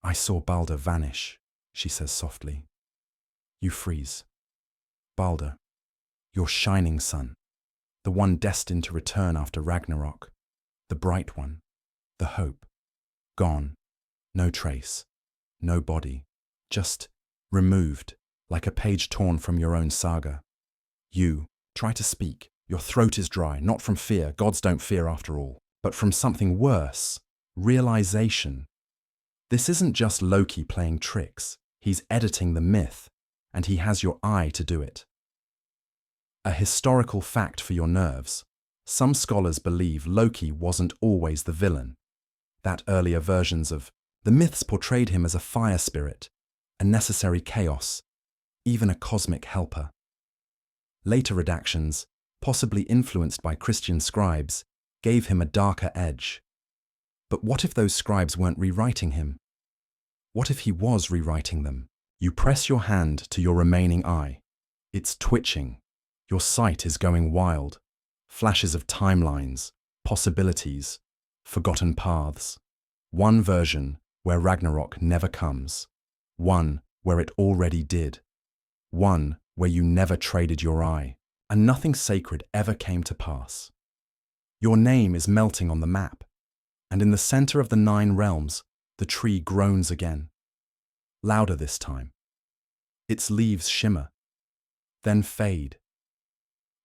I saw Balder vanish, she says softly. You freeze. Balder, your shining sun, the one destined to return after Ragnarok, the bright one, the hope, gone, no trace, no body, just removed, like a page torn from your own saga. You try to speak. Your throat is dry, not from fear, gods don't fear after all, but from something worse, realization. This isn't just Loki playing tricks, he's editing the myth, and he has your eye to do it. A historical fact for your nerves. Some scholars believe Loki wasn't always the villain. That earlier versions of the myths portrayed him as a fire spirit, a necessary chaos, even a cosmic helper. Later redactions, possibly influenced by Christian scribes, gave him a darker edge. But what if those scribes weren't rewriting him? What if he was rewriting them? You press your hand to your remaining eye. It's twitching. Your sight is going wild. Flashes of timelines, possibilities, forgotten paths. One version where Ragnarok never comes. One where it already did. One where you never traded your eye, and nothing sacred ever came to pass. Your name is melting on the map, and in the center of the 9 realms, the tree groans again. Louder this time. Its leaves shimmer, then fade.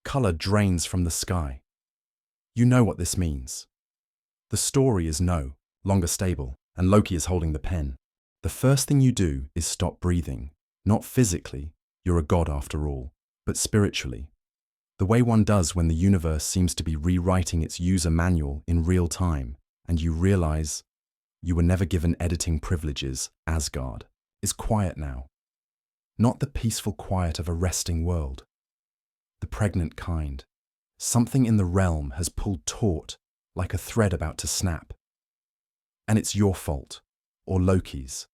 Color drains from the sky. You know what this means. The story is no longer stable, and Loki is holding the pen. The first thing you do is stop breathing. Not physically, you're a god after all, but spiritually. The way one does when the universe seems to be rewriting its user manual in real time, and you realize you were never given editing privileges, Asgard, is quiet now. Not the peaceful quiet of a resting world. The pregnant kind. Something in the realm has pulled taut, like a thread about to snap. And it's your fault, or Loki's.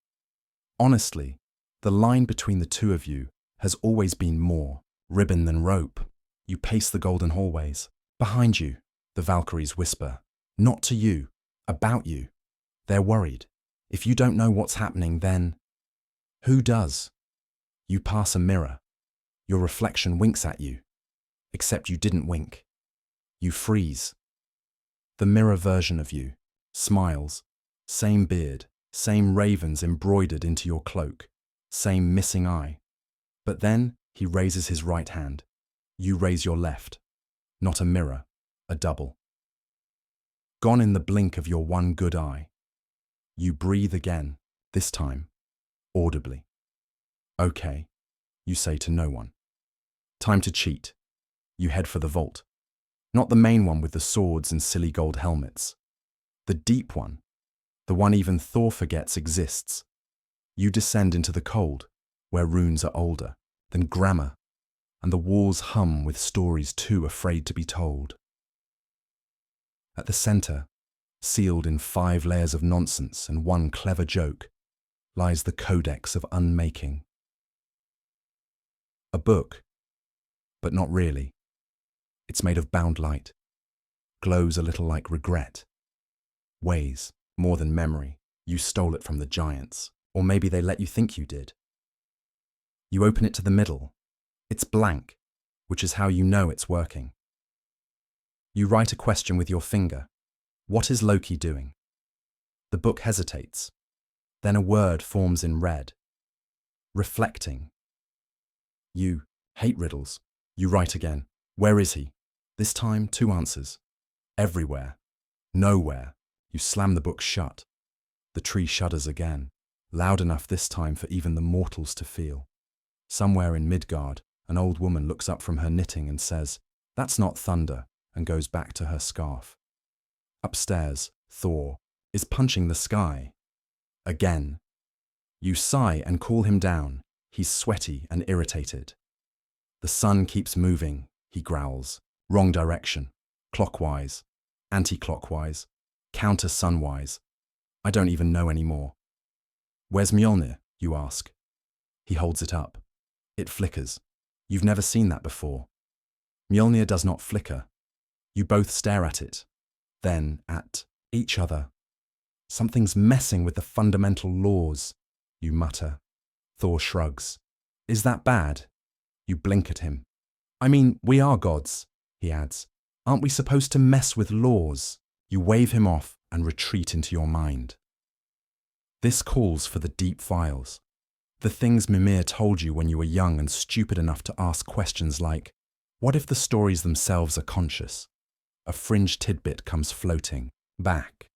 Honestly, the line between the two of you has always been more ribbon than rope. You pace the golden hallways. Behind you, the Valkyries whisper. Not to you, about you. They're worried. If you don't know what's happening, then who does? You pass a mirror. Your reflection winks at you. Except you didn't wink. You freeze. The mirror version of you. Smiles. Same beard. Same ravens embroidered into your cloak. Same missing eye. But then he raises his right hand. You raise your left. Not a mirror, a double. Gone in the blink of your one good eye. You breathe again, this time, audibly. Okay, you say to no one. Time to cheat. You head for the vault. Not the main one with the swords and silly gold helmets. The deep one, the one even Thor forgets exists. You descend into the cold, where runes are older than grammar, and the walls hum with stories too afraid to be told. At the center, sealed in 5 layers of nonsense and 1 clever joke, lies the Codex of Unmaking. A book, but not really. It's made of bound light, glows a little like regret, weighs more than memory. You stole it from the giants, or maybe they let you think you did. You open it to the middle. It's blank, which is how you know it's working. You write a question with your finger. What is Loki doing? The book hesitates. Then a word forms in red. Reflecting. You hate riddles. You write again. Where is he? This time 2 answers. Everywhere. Nowhere. You slam the book shut. The tree shudders again, loud enough this time for even the mortals to feel. Somewhere in Midgard, an old woman looks up from her knitting and says, "That's not thunder," and goes back to her scarf. Upstairs, Thor is punching the sky. Again. You sigh and call him down. He's sweaty and irritated. The sun keeps moving, he growls. Wrong direction. Clockwise. Anti-clockwise. Counter-sunwise. I don't even know anymore. Where's Mjolnir, you ask. He holds it up. It flickers. You've never seen that before. Mjolnir does not flicker. You both stare at it, then at each other. Something's messing with the fundamental laws, you mutter. Thor shrugs. Is that bad? You blink at him. I mean, we are gods, he adds. Aren't we supposed to mess with laws? You wave him off and retreat into your mind. This calls for the deep files. The things Mimir told you when you were young and stupid enough to ask questions like, what if the stories themselves are conscious? A fringe tidbit comes floating back.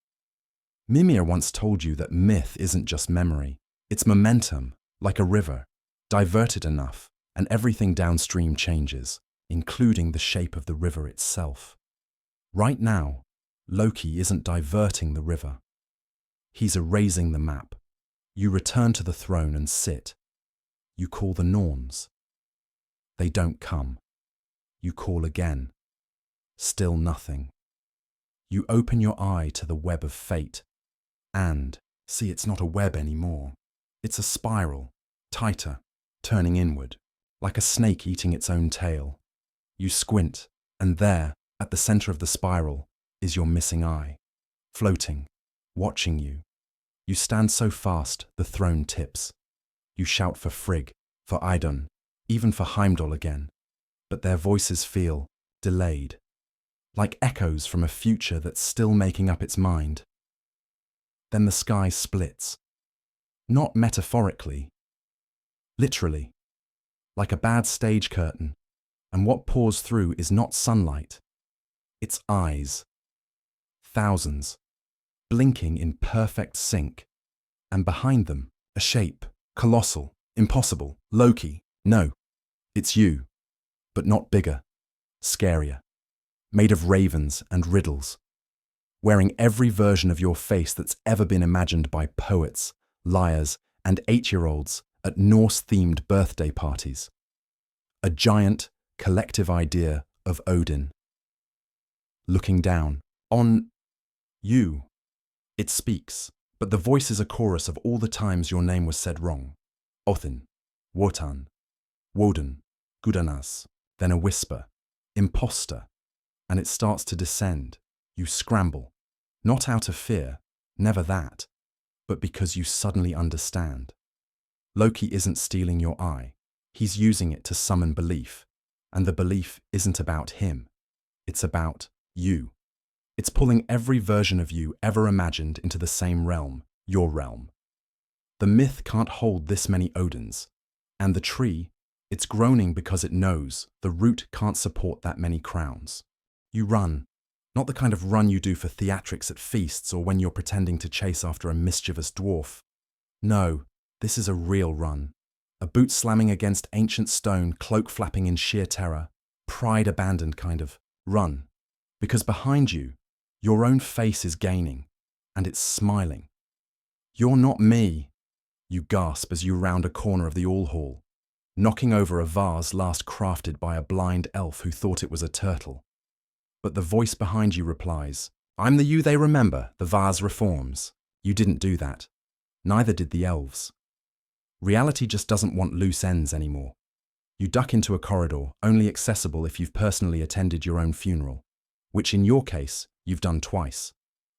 Mimir once told you that myth isn't just memory. It's momentum, like a river, diverted enough, and everything downstream changes, including the shape of the river itself. Right now, Loki isn't diverting the river. He's erasing the map. You return to the throne and sit. You call the Norns. They don't come. You call again. Still nothing. You open your eye to the web of fate. And, see, it's not a web anymore. It's a spiral, tighter, turning inward, like a snake eating its own tail. You squint, and there, at the center of the spiral, is your missing eye, floating, watching you. You stand so fast, the throne tips. You shout for Frigg, for Idun, even for Heimdall again. But their voices feel delayed, like echoes from a future that's still making up its mind. Then the sky splits. Not metaphorically, literally, like a bad stage curtain, and what pours through is not sunlight, it's eyes. Thousands, blinking in perfect sync, and behind them, a shape, colossal, impossible, Loki. No, it's you, but not bigger, scarier, made of ravens and riddles, wearing every version of your face that's ever been imagined by poets, liars, and 8-year-olds at Norse-themed birthday parties. A giant, collective idea of Odin. Looking down, on you, it speaks, but the voice is a chorus of all the times your name was said wrong. Othin, Wotan, Woden, Gudanas, then a whisper, imposter, and it starts to descend. You scramble, not out of fear, never that, but because you suddenly understand. Loki isn't stealing your eye, he's using it to summon belief, and the belief isn't about him, it's about you. It's pulling every version of you ever imagined into the same realm, your realm. The myth can't hold this many Odins, and the tree, it's groaning because it knows the root can't support that many crowns. You run, not the kind of run you do for theatrics at feasts or when you're pretending to chase after a mischievous dwarf. No, this is a real run. A boot slamming against ancient stone, cloak flapping in sheer terror, pride abandoned kind of run. Because behind you, your own face is gaining, and it's smiling. You're not me, you gasp as you round a corner of the all hall, knocking over a vase last crafted by a blind elf who thought it was a turtle. But the voice behind you replies, I'm the you they remember, the vase reforms. You didn't do that. Neither did the elves. Reality just doesn't want loose ends anymore. You duck into a corridor, only accessible if you've personally attended your own funeral, which in your case, you've done twice.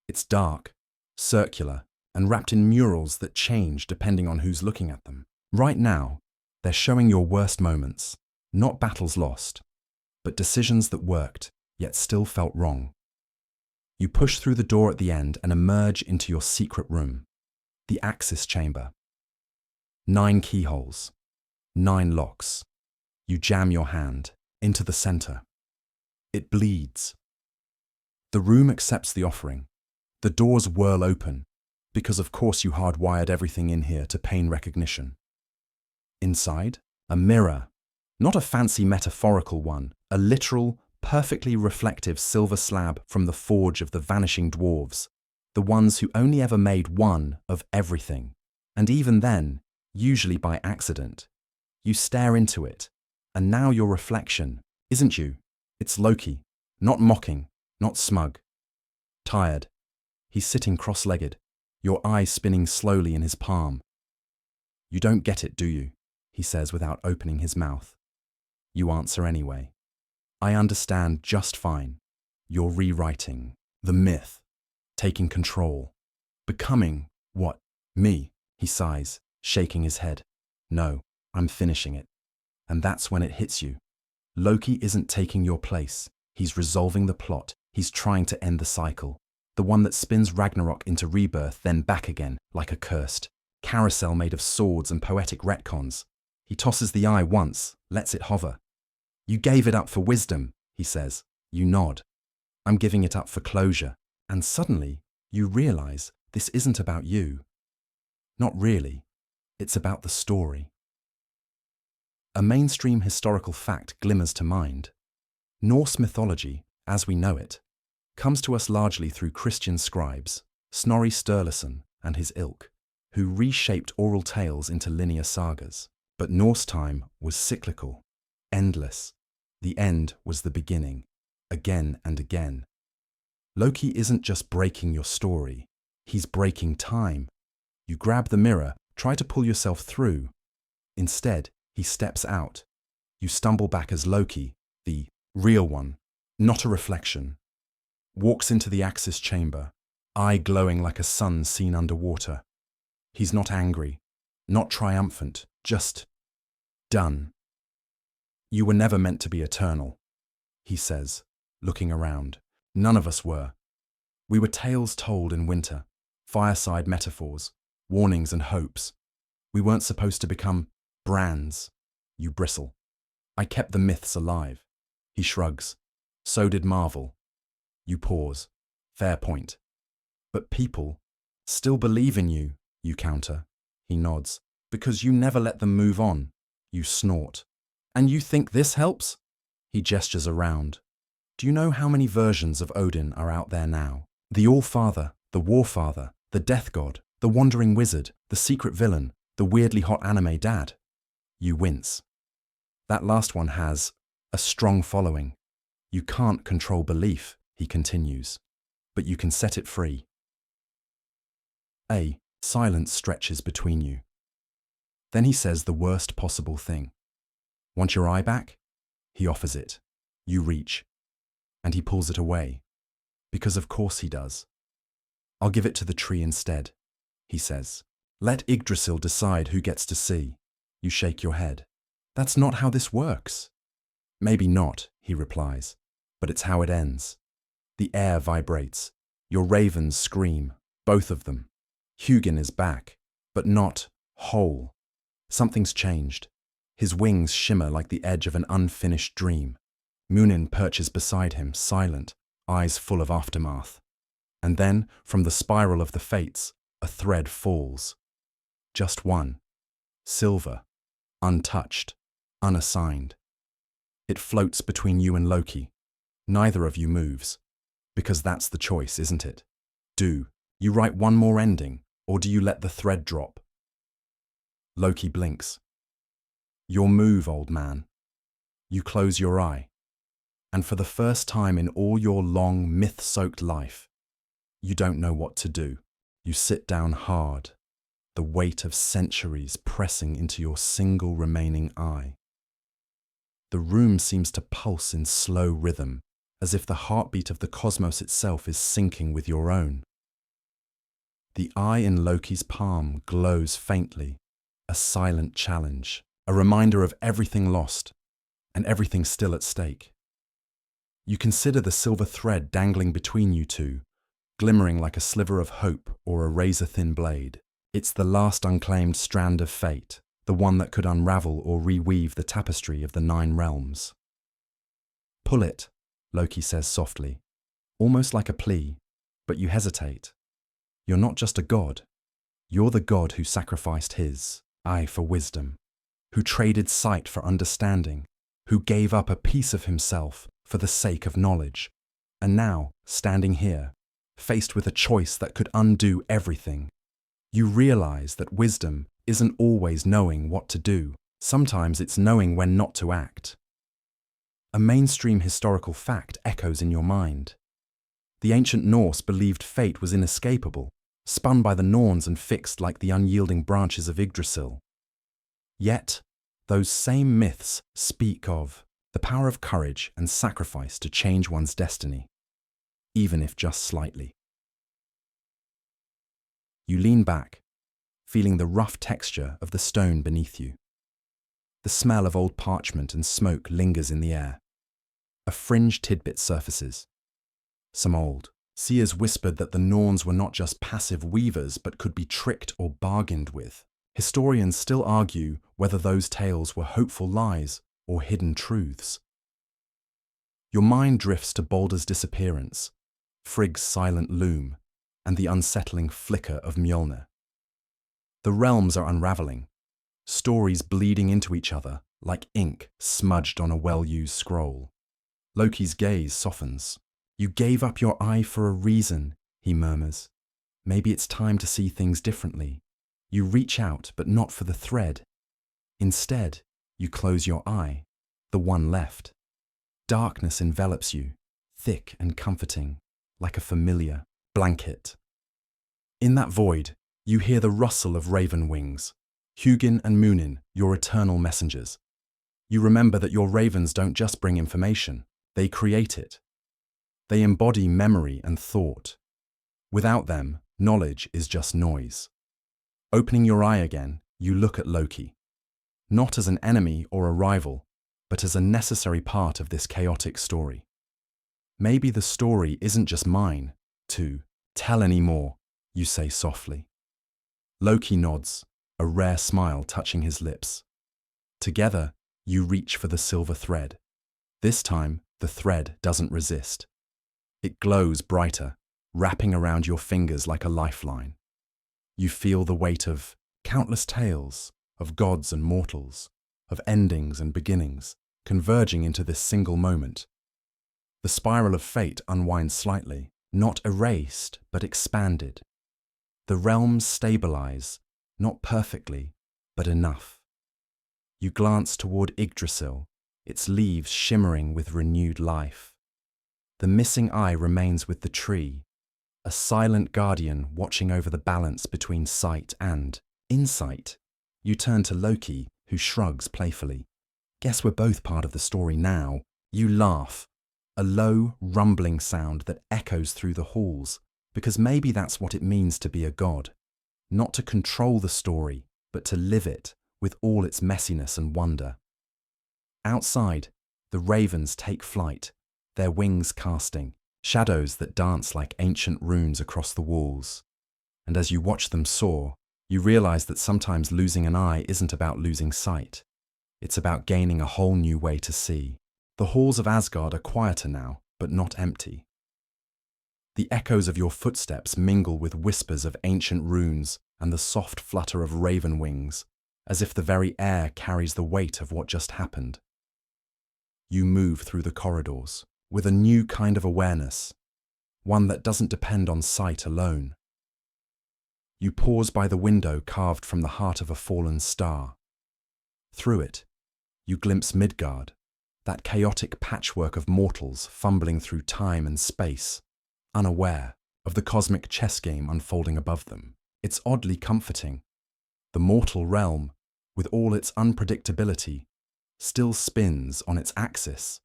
It's dark, circular, and wrapped in murals that change depending on who's looking at them. Right now, they're showing your worst moments, not battles lost, but decisions that worked, yet still felt wrong. You push through the door at the end and emerge into your secret room, the Axis chamber. 9 keyholes, 9 locks. You jam your hand into the center. It bleeds. The room accepts the offering. The doors whirl open, because of course you hardwired everything in here to pain recognition. Inside, a mirror, not a fancy metaphorical one, a literal, perfectly reflective silver slab from the forge of the vanishing dwarves, the ones who only ever made one of everything, and even then, usually by accident. You stare into it, and now your reflection isn't you. It's Loki, not mocking, not smug. Tired. He's sitting cross-legged, your eyes spinning slowly in his palm. You don't get it, do you? He says without opening his mouth. You answer anyway. I understand just fine. You're rewriting the myth, taking control, becoming what? Me, he sighs, shaking his head. No, I'm finishing it. And that's when it hits you. Loki isn't taking your place. He's resolving the plot. He's trying to end the cycle. The one that spins Ragnarok into rebirth, then back again, like a cursed carousel made of swords and poetic retcons. He tosses the eye once, lets it hover. You gave it up for wisdom, he says. You nod. I'm giving it up for closure. And suddenly, you realize this isn't about you. Not really. It's about the story. A mainstream historical fact glimmers to mind. Norse mythology, as we know it, comes to us largely through Christian scribes, Snorri Sturluson and his ilk, who reshaped oral tales into linear sagas. But Norse time was cyclical, endless. The end was the beginning, again and again. Loki isn't just breaking your story, he's breaking time. You grab the mirror, try to pull yourself through. Instead, he steps out. You stumble back as Loki, the real one, not a reflection. Walks into the Axis chamber, eye glowing like a sun seen underwater. He's not angry, not triumphant, just done. You were never meant to be eternal, he says, looking around. None of us were. We were tales told in winter, fireside metaphors, warnings and hopes. We weren't supposed to become brands. You bristle. I kept the myths alive. He shrugs. So did Marvel. You pause. Fair point. But people still believe in you, you counter. He nods. Because you never let them move on. You snort. And you think this helps? He gestures around. Do you know how many versions of Odin are out there now? The Allfather, the Warfather, the Death God, the Wandering Wizard, the Secret Villain, the weirdly hot anime dad. You wince. That last one has a strong following. You can't control belief, he continues, but you can set it free. Silence stretches between you. Then he says the worst possible thing. Want your eye back? He offers it. You reach. And he pulls it away. Because of course he does. I'll give it to the tree instead, he says. Let Yggdrasil decide who gets to see. You shake your head. That's not how this works. Maybe not, he replies, but it's how it ends. The air vibrates. Your ravens scream, both of them. Huginn is back, but not whole. Something's changed. His wings shimmer like the edge of an unfinished dream. Muninn perches beside him, silent, eyes full of aftermath. And then, from the spiral of the fates, a thread falls. Just one. Silver. Untouched. Unassigned. It floats between you and Loki. Neither of you moves. Because that's the choice, isn't it? Do you write one more ending, or do you let the thread drop? Loki blinks. Your move, old man. You close your eye. And for the first time in all your long, myth-soaked life, you don't know what to do. You sit down hard, the weight of centuries pressing into your single remaining eye. The room seems to pulse in slow rhythm, as if the heartbeat of the cosmos itself is syncing with your own. The eye in Loki's palm glows faintly, a silent challenge, a reminder of everything lost and everything still at stake. You consider the silver thread dangling between you two, glimmering like a sliver of hope or a razor-thin blade. It's the last unclaimed strand of fate, the one that could unravel or reweave the tapestry of the 9 realms. Pull it, Loki says softly, almost like a plea, but you hesitate. You're not just a god. You're the god who sacrificed his eye for wisdom, who traded sight for understanding, who gave up a piece of himself for the sake of knowledge. And now, standing here, faced with a choice that could undo everything, you realize that wisdom isn't always knowing what to do. Sometimes it's knowing when not to act. A mainstream historical fact echoes in your mind. The ancient Norse believed fate was inescapable, spun by the Norns and fixed like the unyielding branches of Yggdrasil. Yet, those same myths speak of the power of courage and sacrifice to change one's destiny, even if just slightly. You lean back, feeling the rough texture of the stone beneath you. The smell of old parchment and smoke lingers in the air. A fringe tidbit surfaces. Some old seers whispered that the Norns were not just passive weavers but could be tricked or bargained with. Historians still argue whether those tales were hopeful lies or hidden truths. Your mind drifts to Baldur's disappearance, Frigg's silent loom, and the unsettling flicker of Mjolnir. The realms are unraveling, stories bleeding into each other like ink smudged on a well-used scroll. Loki's gaze softens. You gave up your eye for a reason, he murmurs. Maybe it's time to see things differently. You reach out, but not for the thread. Instead, you close your eye, the one left. Darkness envelops you, thick and comforting, like a familiar blanket. In that void, you hear the rustle of raven wings. Huginn and Muninn, your eternal messengers. You remember that your ravens don't just bring information, they create it. They embody memory and thought. Without them, knowledge is just noise. Opening your eye again, you look at Loki. Not as an enemy or a rival, but as a necessary part of this chaotic story. Maybe the story isn't just mine, to tell anymore, you say softly. Loki nods, a rare smile touching his lips. Together, you reach for the silver thread. This time, the thread doesn't resist. It glows brighter, wrapping around your fingers like a lifeline. You feel the weight of countless tales, of gods and mortals, of endings and beginnings, converging into this single moment. The spiral of fate unwinds slightly, not erased, but expanded. The realms stabilize, not perfectly, but enough. You glance toward Yggdrasil, its leaves shimmering with renewed life. The missing eye remains with the tree, a silent guardian watching over the balance between sight and insight. You turn to Loki, who shrugs playfully. Guess we're both part of the story now. You laugh, a low, rumbling sound that echoes through the halls, because maybe that's what it means to be a god. Not to control the story, but to live it with all its messiness and wonder. Outside, the ravens take flight, their wings casting, shadows that dance like ancient runes across the walls. And as you watch them soar, you realize that sometimes losing an eye isn't about losing sight. It's about gaining a whole new way to see. The halls of Asgard are quieter now, but not empty. The echoes of your footsteps mingle with whispers of ancient runes and the soft flutter of raven wings, as if the very air carries the weight of what just happened. You move through the corridors with a new kind of awareness, one that doesn't depend on sight alone. You pause by the window carved from the heart of a fallen star. Through it, you glimpse Midgard, that chaotic patchwork of mortals fumbling through time and space, unaware of the cosmic chess game unfolding above them. It's oddly comforting. The mortal realm, with all its unpredictability, still spins on its axis.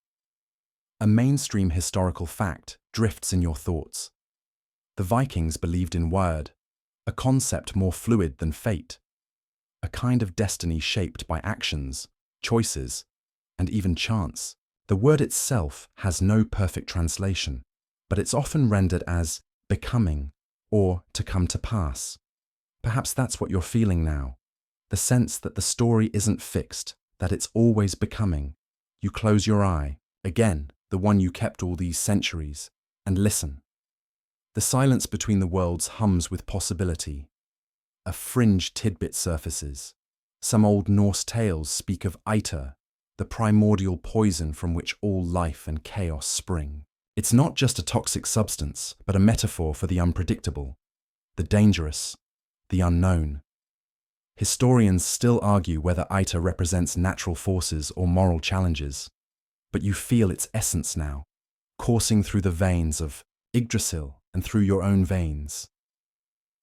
A mainstream historical fact drifts in your thoughts. The Vikings believed in wyrd, a concept more fluid than fate, a kind of destiny shaped by actions, choices, and even chance. The word itself has no perfect translation, but it's often rendered as becoming or to come to pass. Perhaps that's what you're feeling now, the sense that the story isn't fixed, that it's always becoming. You close your eye, again, the one you kept all these centuries, and listen. The silence between the worlds hums with possibility. A fringe tidbit surfaces. Some old Norse tales speak of Iter, the primordial poison from which all life and chaos spring. It's not just a toxic substance, but a metaphor for the unpredictable, the dangerous, the unknown. Historians still argue whether Iter represents natural forces or moral challenges, but you feel its essence now, coursing through the veins of Yggdrasil and through your own veins.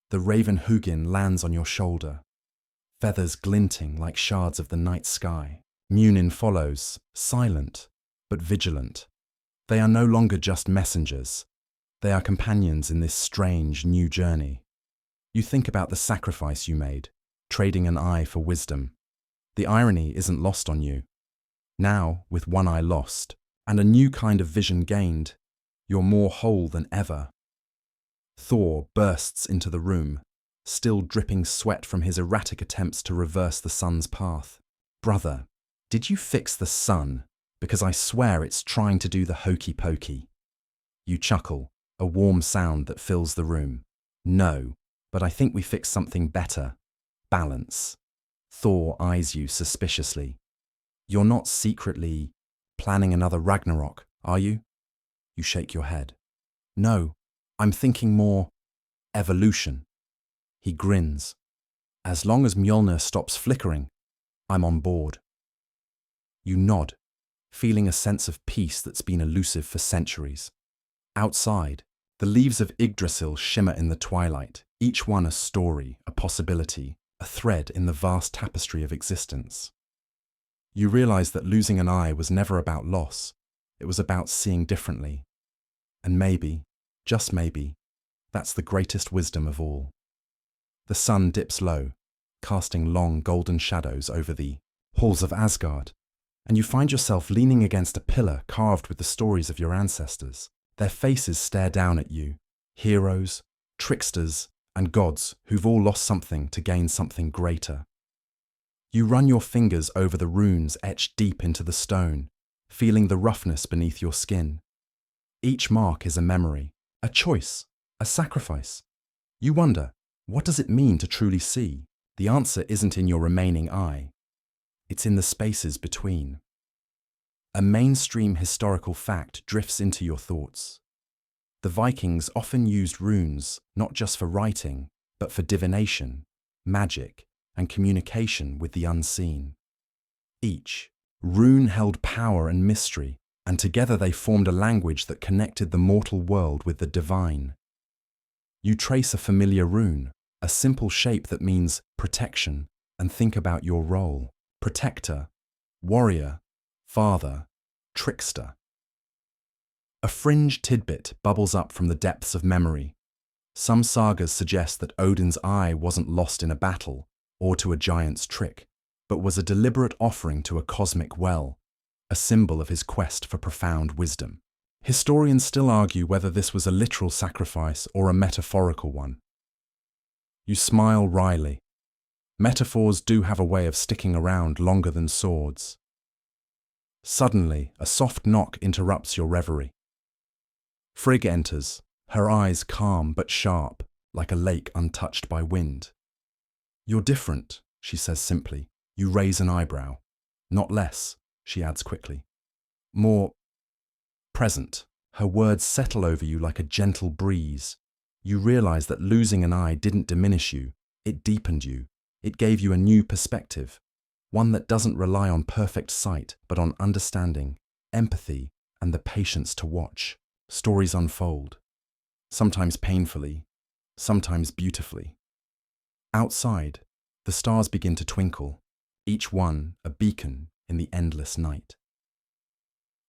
The raven Huginn lands on your shoulder, feathers glinting like shards of the night sky. Muninn follows, silent but vigilant. They are no longer just messengers. They are companions in this strange new journey. You think about the sacrifice you made, trading an eye for wisdom. The irony isn't lost on you. Now, with one eye lost, and a new kind of vision gained, you're more whole than ever. Thor bursts into the room, still dripping sweat from his erratic attempts to reverse the sun's path. Brother, did you fix the sun? Because I swear it's trying to do the hokey pokey. You chuckle, a warm sound that fills the room. No, but I think we fixed something better. Balance. Thor eyes you suspiciously. You're not secretly planning another Ragnarok, are you? You shake your head. No, I'm thinking more evolution. He grins. As long as Mjolnir stops flickering, I'm on board. You nod, feeling a sense of peace that's been elusive for centuries. Outside, the leaves of Yggdrasil shimmer in the twilight, each one a story, a possibility, a thread in the vast tapestry of existence. You realize that losing an eye was never about loss, it was about seeing differently. And maybe, just maybe, that's the greatest wisdom of all. The sun dips low, casting long golden shadows over the halls of Asgard, and you find yourself leaning against a pillar carved with the stories of your ancestors. Their faces stare down at you, heroes, tricksters, and gods who've all lost something to gain something greater. You run your fingers over the runes etched deep into the stone, feeling the roughness beneath your skin. Each mark is a memory, a choice, a sacrifice. You wonder, what does it mean to truly see? The answer isn't in your remaining eye. It's in the spaces between. A mainstream historical fact drifts into your thoughts. The Vikings often used runes not just for writing, but for divination, magic, and communication with the unseen. Each rune held power and mystery, and together they formed a language that connected the mortal world with the divine. You trace a familiar rune, a simple shape that means protection, and think about your role. Protector, warrior, father, trickster. A fringe tidbit bubbles up from the depths of memory. Some sagas suggest that Odin's eye wasn't lost in a battle or to a giant's trick, but was a deliberate offering to a cosmic well, a symbol of his quest for profound wisdom. Historians still argue whether this was a literal sacrifice or a metaphorical one. You smile wryly. Metaphors do have a way of sticking around longer than swords. Suddenly, a soft knock interrupts your reverie. Frigg enters, her eyes calm but sharp, like a lake untouched by wind. "You're different," she says simply. You raise an eyebrow. "Not less," she adds quickly. "More present." Her words settle over you like a gentle breeze. You realize that losing an eye didn't diminish you, it deepened you. It gave you a new perspective, one that doesn't rely on perfect sight, but on understanding, empathy, and the patience to watch. Stories unfold, sometimes painfully, sometimes beautifully. Outside, the stars begin to twinkle, each one a beacon in the endless night.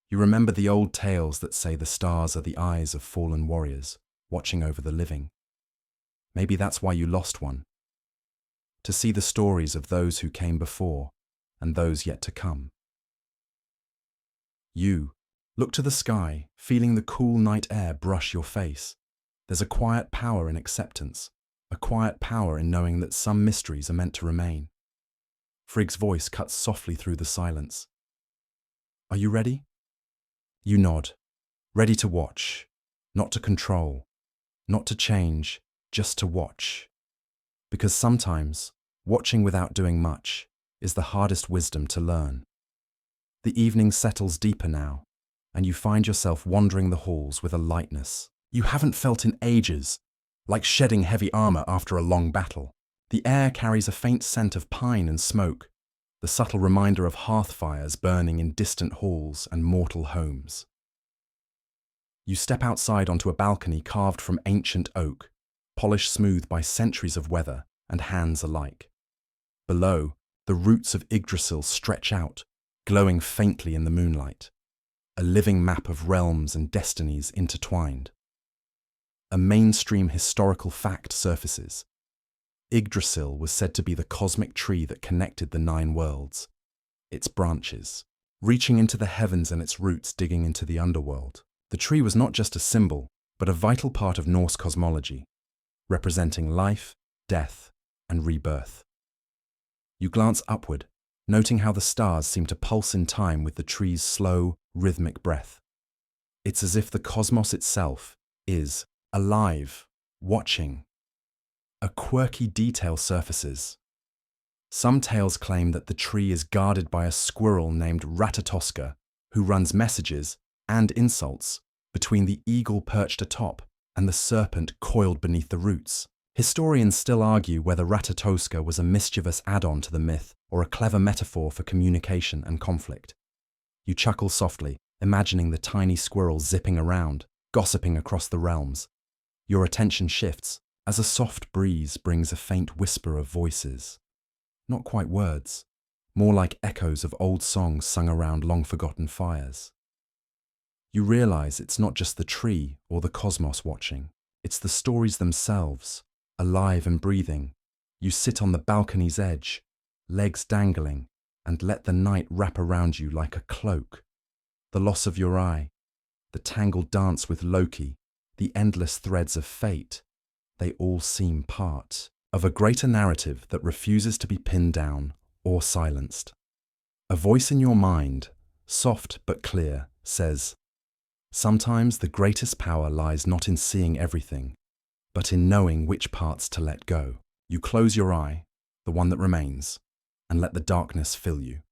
You remember the old tales that say the stars are the eyes of fallen warriors, watching over the living. Maybe that's why you lost one. To see the stories of those who came before and those yet to come. You look to the sky, feeling the cool night air brush your face. There's a quiet power in acceptance, a quiet power in knowing that some mysteries are meant to remain. Frigg's voice cuts softly through the silence. "Are you ready?" You nod, ready to watch, not to control, not to change, just to watch. Because sometimes, watching without doing much is the hardest wisdom to learn. The evening settles deeper now, and you find yourself wandering the halls with a lightness you haven't felt in ages, like shedding heavy armor after a long battle. The air carries a faint scent of pine and smoke, the subtle reminder of hearth fires burning in distant halls and mortal homes. You step outside onto a balcony carved from ancient oak, polished smooth by centuries of weather and hands alike. Below, the roots of Yggdrasil stretch out, glowing faintly in the moonlight, a living map of realms and destinies intertwined. A mainstream historical fact surfaces. Yggdrasil was said to be the cosmic tree that connected the 9 worlds, its branches, reaching into the heavens and its roots digging into the underworld. The tree was not just a symbol, but a vital part of Norse cosmology, representing life, death, and rebirth. You glance upward, noting how the stars seem to pulse in time with the tree's slow, rhythmic breath. It's as if the cosmos itself is alive, watching. A quirky detail surfaces. Some tales claim that the tree is guarded by a squirrel named Ratatoska, who runs messages and insults between the eagle perched atop and the serpent coiled beneath the roots. Historians still argue whether Ratatoska was a mischievous add-on to the myth or a clever metaphor for communication and conflict. You chuckle softly, imagining the tiny squirrel zipping around, gossiping across the realms. Your attention shifts as a soft breeze brings a faint whisper of voices. Not quite words, more like echoes of old songs sung around long-forgotten fires. You realize it's not just the tree or the cosmos watching, it's the stories themselves, alive and breathing. You sit on the balcony's edge, legs dangling, and let the night wrap around you like a cloak. The loss of your eye, the tangled dance with Loki, the endless threads of fate, they all seem part of a greater narrative that refuses to be pinned down or silenced. A voice in your mind, soft but clear, says, "Sometimes the greatest power lies not in seeing everything, but in knowing which parts to let go." You close your eye, the one that remains, and let the darkness fill you.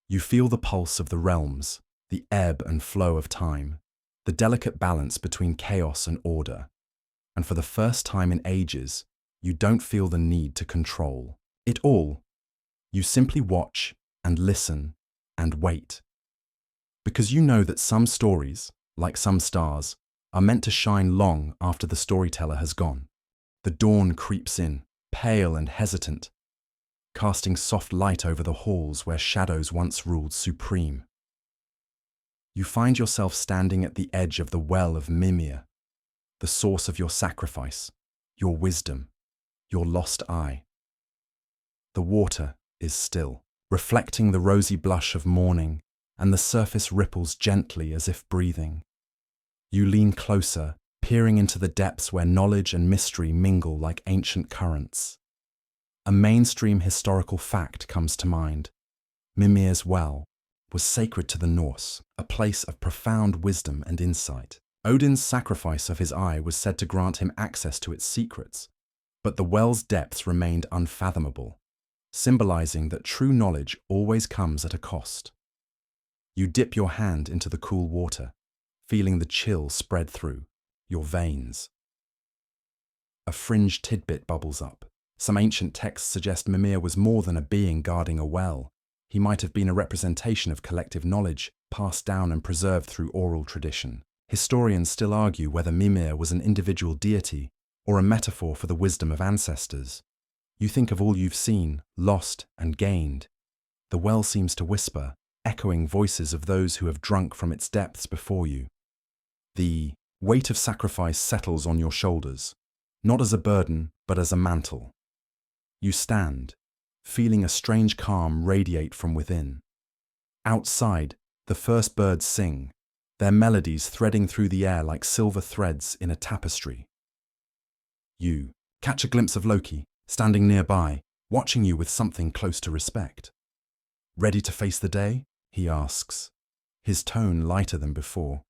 You feel the pulse of the realms, the ebb and flow of time, the delicate balance between chaos and order. And for the first time in ages, you don't feel the need to control it all. You simply watch and listen and wait. Because you know that some stories, like some stars, are meant to shine long after the storyteller has gone. The dawn creeps in, pale and hesitant, casting soft light over the halls where shadows once ruled supreme. You find yourself standing at the edge of the Well of Mimir, the source of your sacrifice, your wisdom, your lost eye. The water is still, reflecting the rosy blush of morning, and the surface ripples gently as if breathing. You lean closer, peering into the depths where knowledge and mystery mingle like ancient currents. A mainstream historical fact comes to mind. Mimir's well was sacred to the Norse, a place of profound wisdom and insight. Odin's sacrifice of his eye was said to grant him access to its secrets, but the well's depths remained unfathomable, symbolizing that true knowledge always comes at a cost. You dip your hand into the cool water, feeling the chill spread through your veins. A fringe tidbit bubbles up. Some ancient texts suggest Mimir was more than a being guarding a well. He might have been a representation of collective knowledge, passed down and preserved through oral tradition. Historians still argue whether Mimir was an individual deity or a metaphor for the wisdom of ancestors. You think of all you've seen, lost, and gained. The well seems to whisper, echoing voices of those who have drunk from its depths before you. The weight of sacrifice settles on your shoulders, not as a burden, but as a mantle. You stand, feeling a strange calm radiate from within. Outside, the first birds sing, their melodies threading through the air like silver threads in a tapestry. You catch a glimpse of Loki, standing nearby, watching you with something close to respect. "Ready to face the day?" he asks, his tone lighter than before.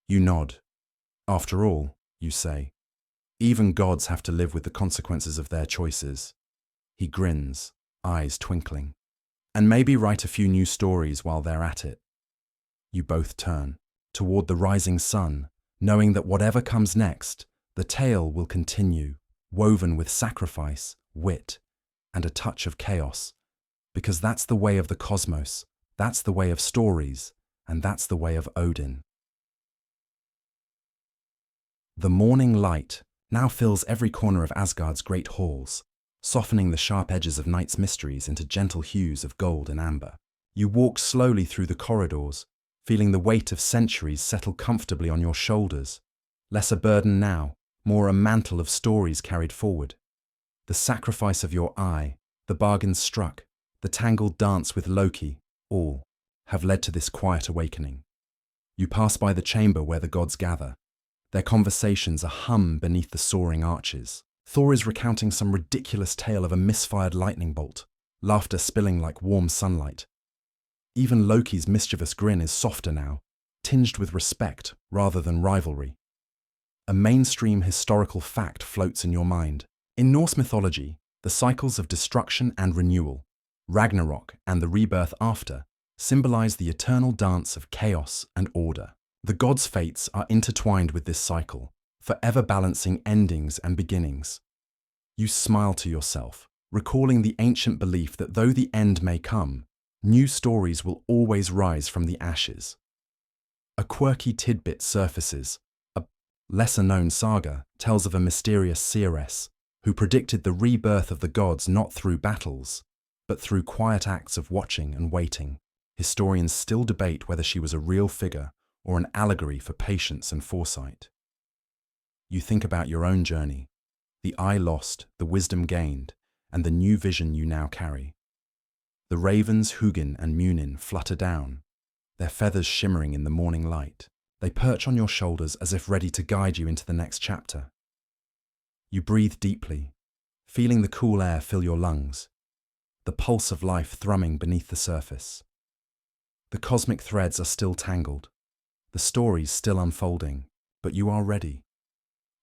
You nod. "After all," you say, "even gods have to live with the consequences of their choices." He grins, eyes twinkling. "And maybe write a few new stories while they're at it." You both turn toward the rising sun, knowing that whatever comes next, the tale will continue, woven with sacrifice, wit, and a touch of chaos, because that's the way of the cosmos, that's the way of stories, and that's the way of Odin. The morning light now fills every corner of Asgard's great halls, softening the sharp edges of night's mysteries into gentle hues of gold and amber. You walk slowly through the corridors, feeling the weight of centuries settle comfortably on your shoulders. Less a burden now, more a mantle of stories carried forward. The sacrifice of your eye, the bargains struck, the tangled dance with Loki, all have led to this quiet awakening. You pass by the chamber where the gods gather, their conversations a hum beneath the soaring arches. Thor is recounting some ridiculous tale of a misfired lightning bolt, laughter spilling like warm sunlight. Even Loki's mischievous grin is softer now, tinged with respect rather than rivalry. A mainstream historical fact floats in your mind. In Norse mythology, the cycles of destruction and renewal, Ragnarok and the rebirth after, symbolize the eternal dance of chaos and order. The gods' fates are intertwined with this cycle, forever balancing endings and beginnings. You smile to yourself, recalling the ancient belief that though the end may come, new stories will always rise from the ashes. A quirky tidbit surfaces. A lesser-known saga tells of a mysterious seeress who predicted the rebirth of the gods not through battles, but through quiet acts of watching and waiting. Historians still debate whether she was a real figure or an allegory for patience and foresight. You think about your own journey, the eye lost, the wisdom gained, and the new vision you now carry. The ravens Huginn and Muninn flutter down, their feathers shimmering in the morning light. They perch on your shoulders as if ready to guide you into the next chapter. You breathe deeply, feeling the cool air fill your lungs, the pulse of life thrumming beneath the surface. The cosmic threads are still tangled, the stories still unfolding, but you are ready.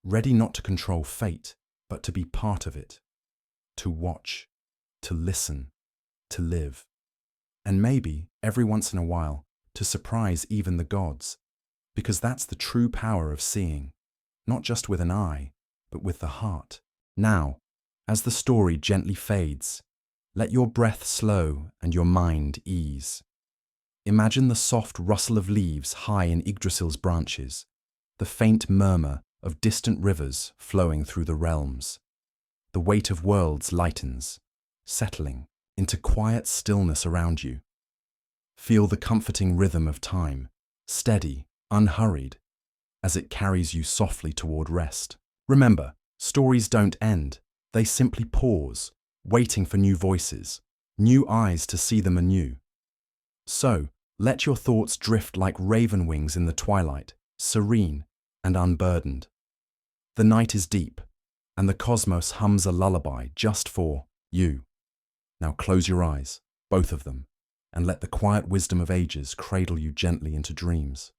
Ready not to control fate, but to be part of it. To watch, to listen, to live. And maybe, every once in a while, to surprise even the gods, because that's the true power of seeing, not just with an eye, but with the heart. Now, as the story gently fades, let your breath slow and your mind ease. Imagine the soft rustle of leaves high in Yggdrasil's branches, the faint murmur of distant rivers flowing through the realms. The weight of worlds lightens, settling into quiet stillness around you. Feel the comforting rhythm of time, steady, unhurried, as it carries you softly toward rest. Remember, stories don't end, they simply pause, waiting for new voices, new eyes to see them anew. So, let your thoughts drift like raven wings in the twilight, serene and unburdened. The night is deep, and the cosmos hums a lullaby just for you. Now close your eyes, both of them, and let the quiet wisdom of ages cradle you gently into dreams.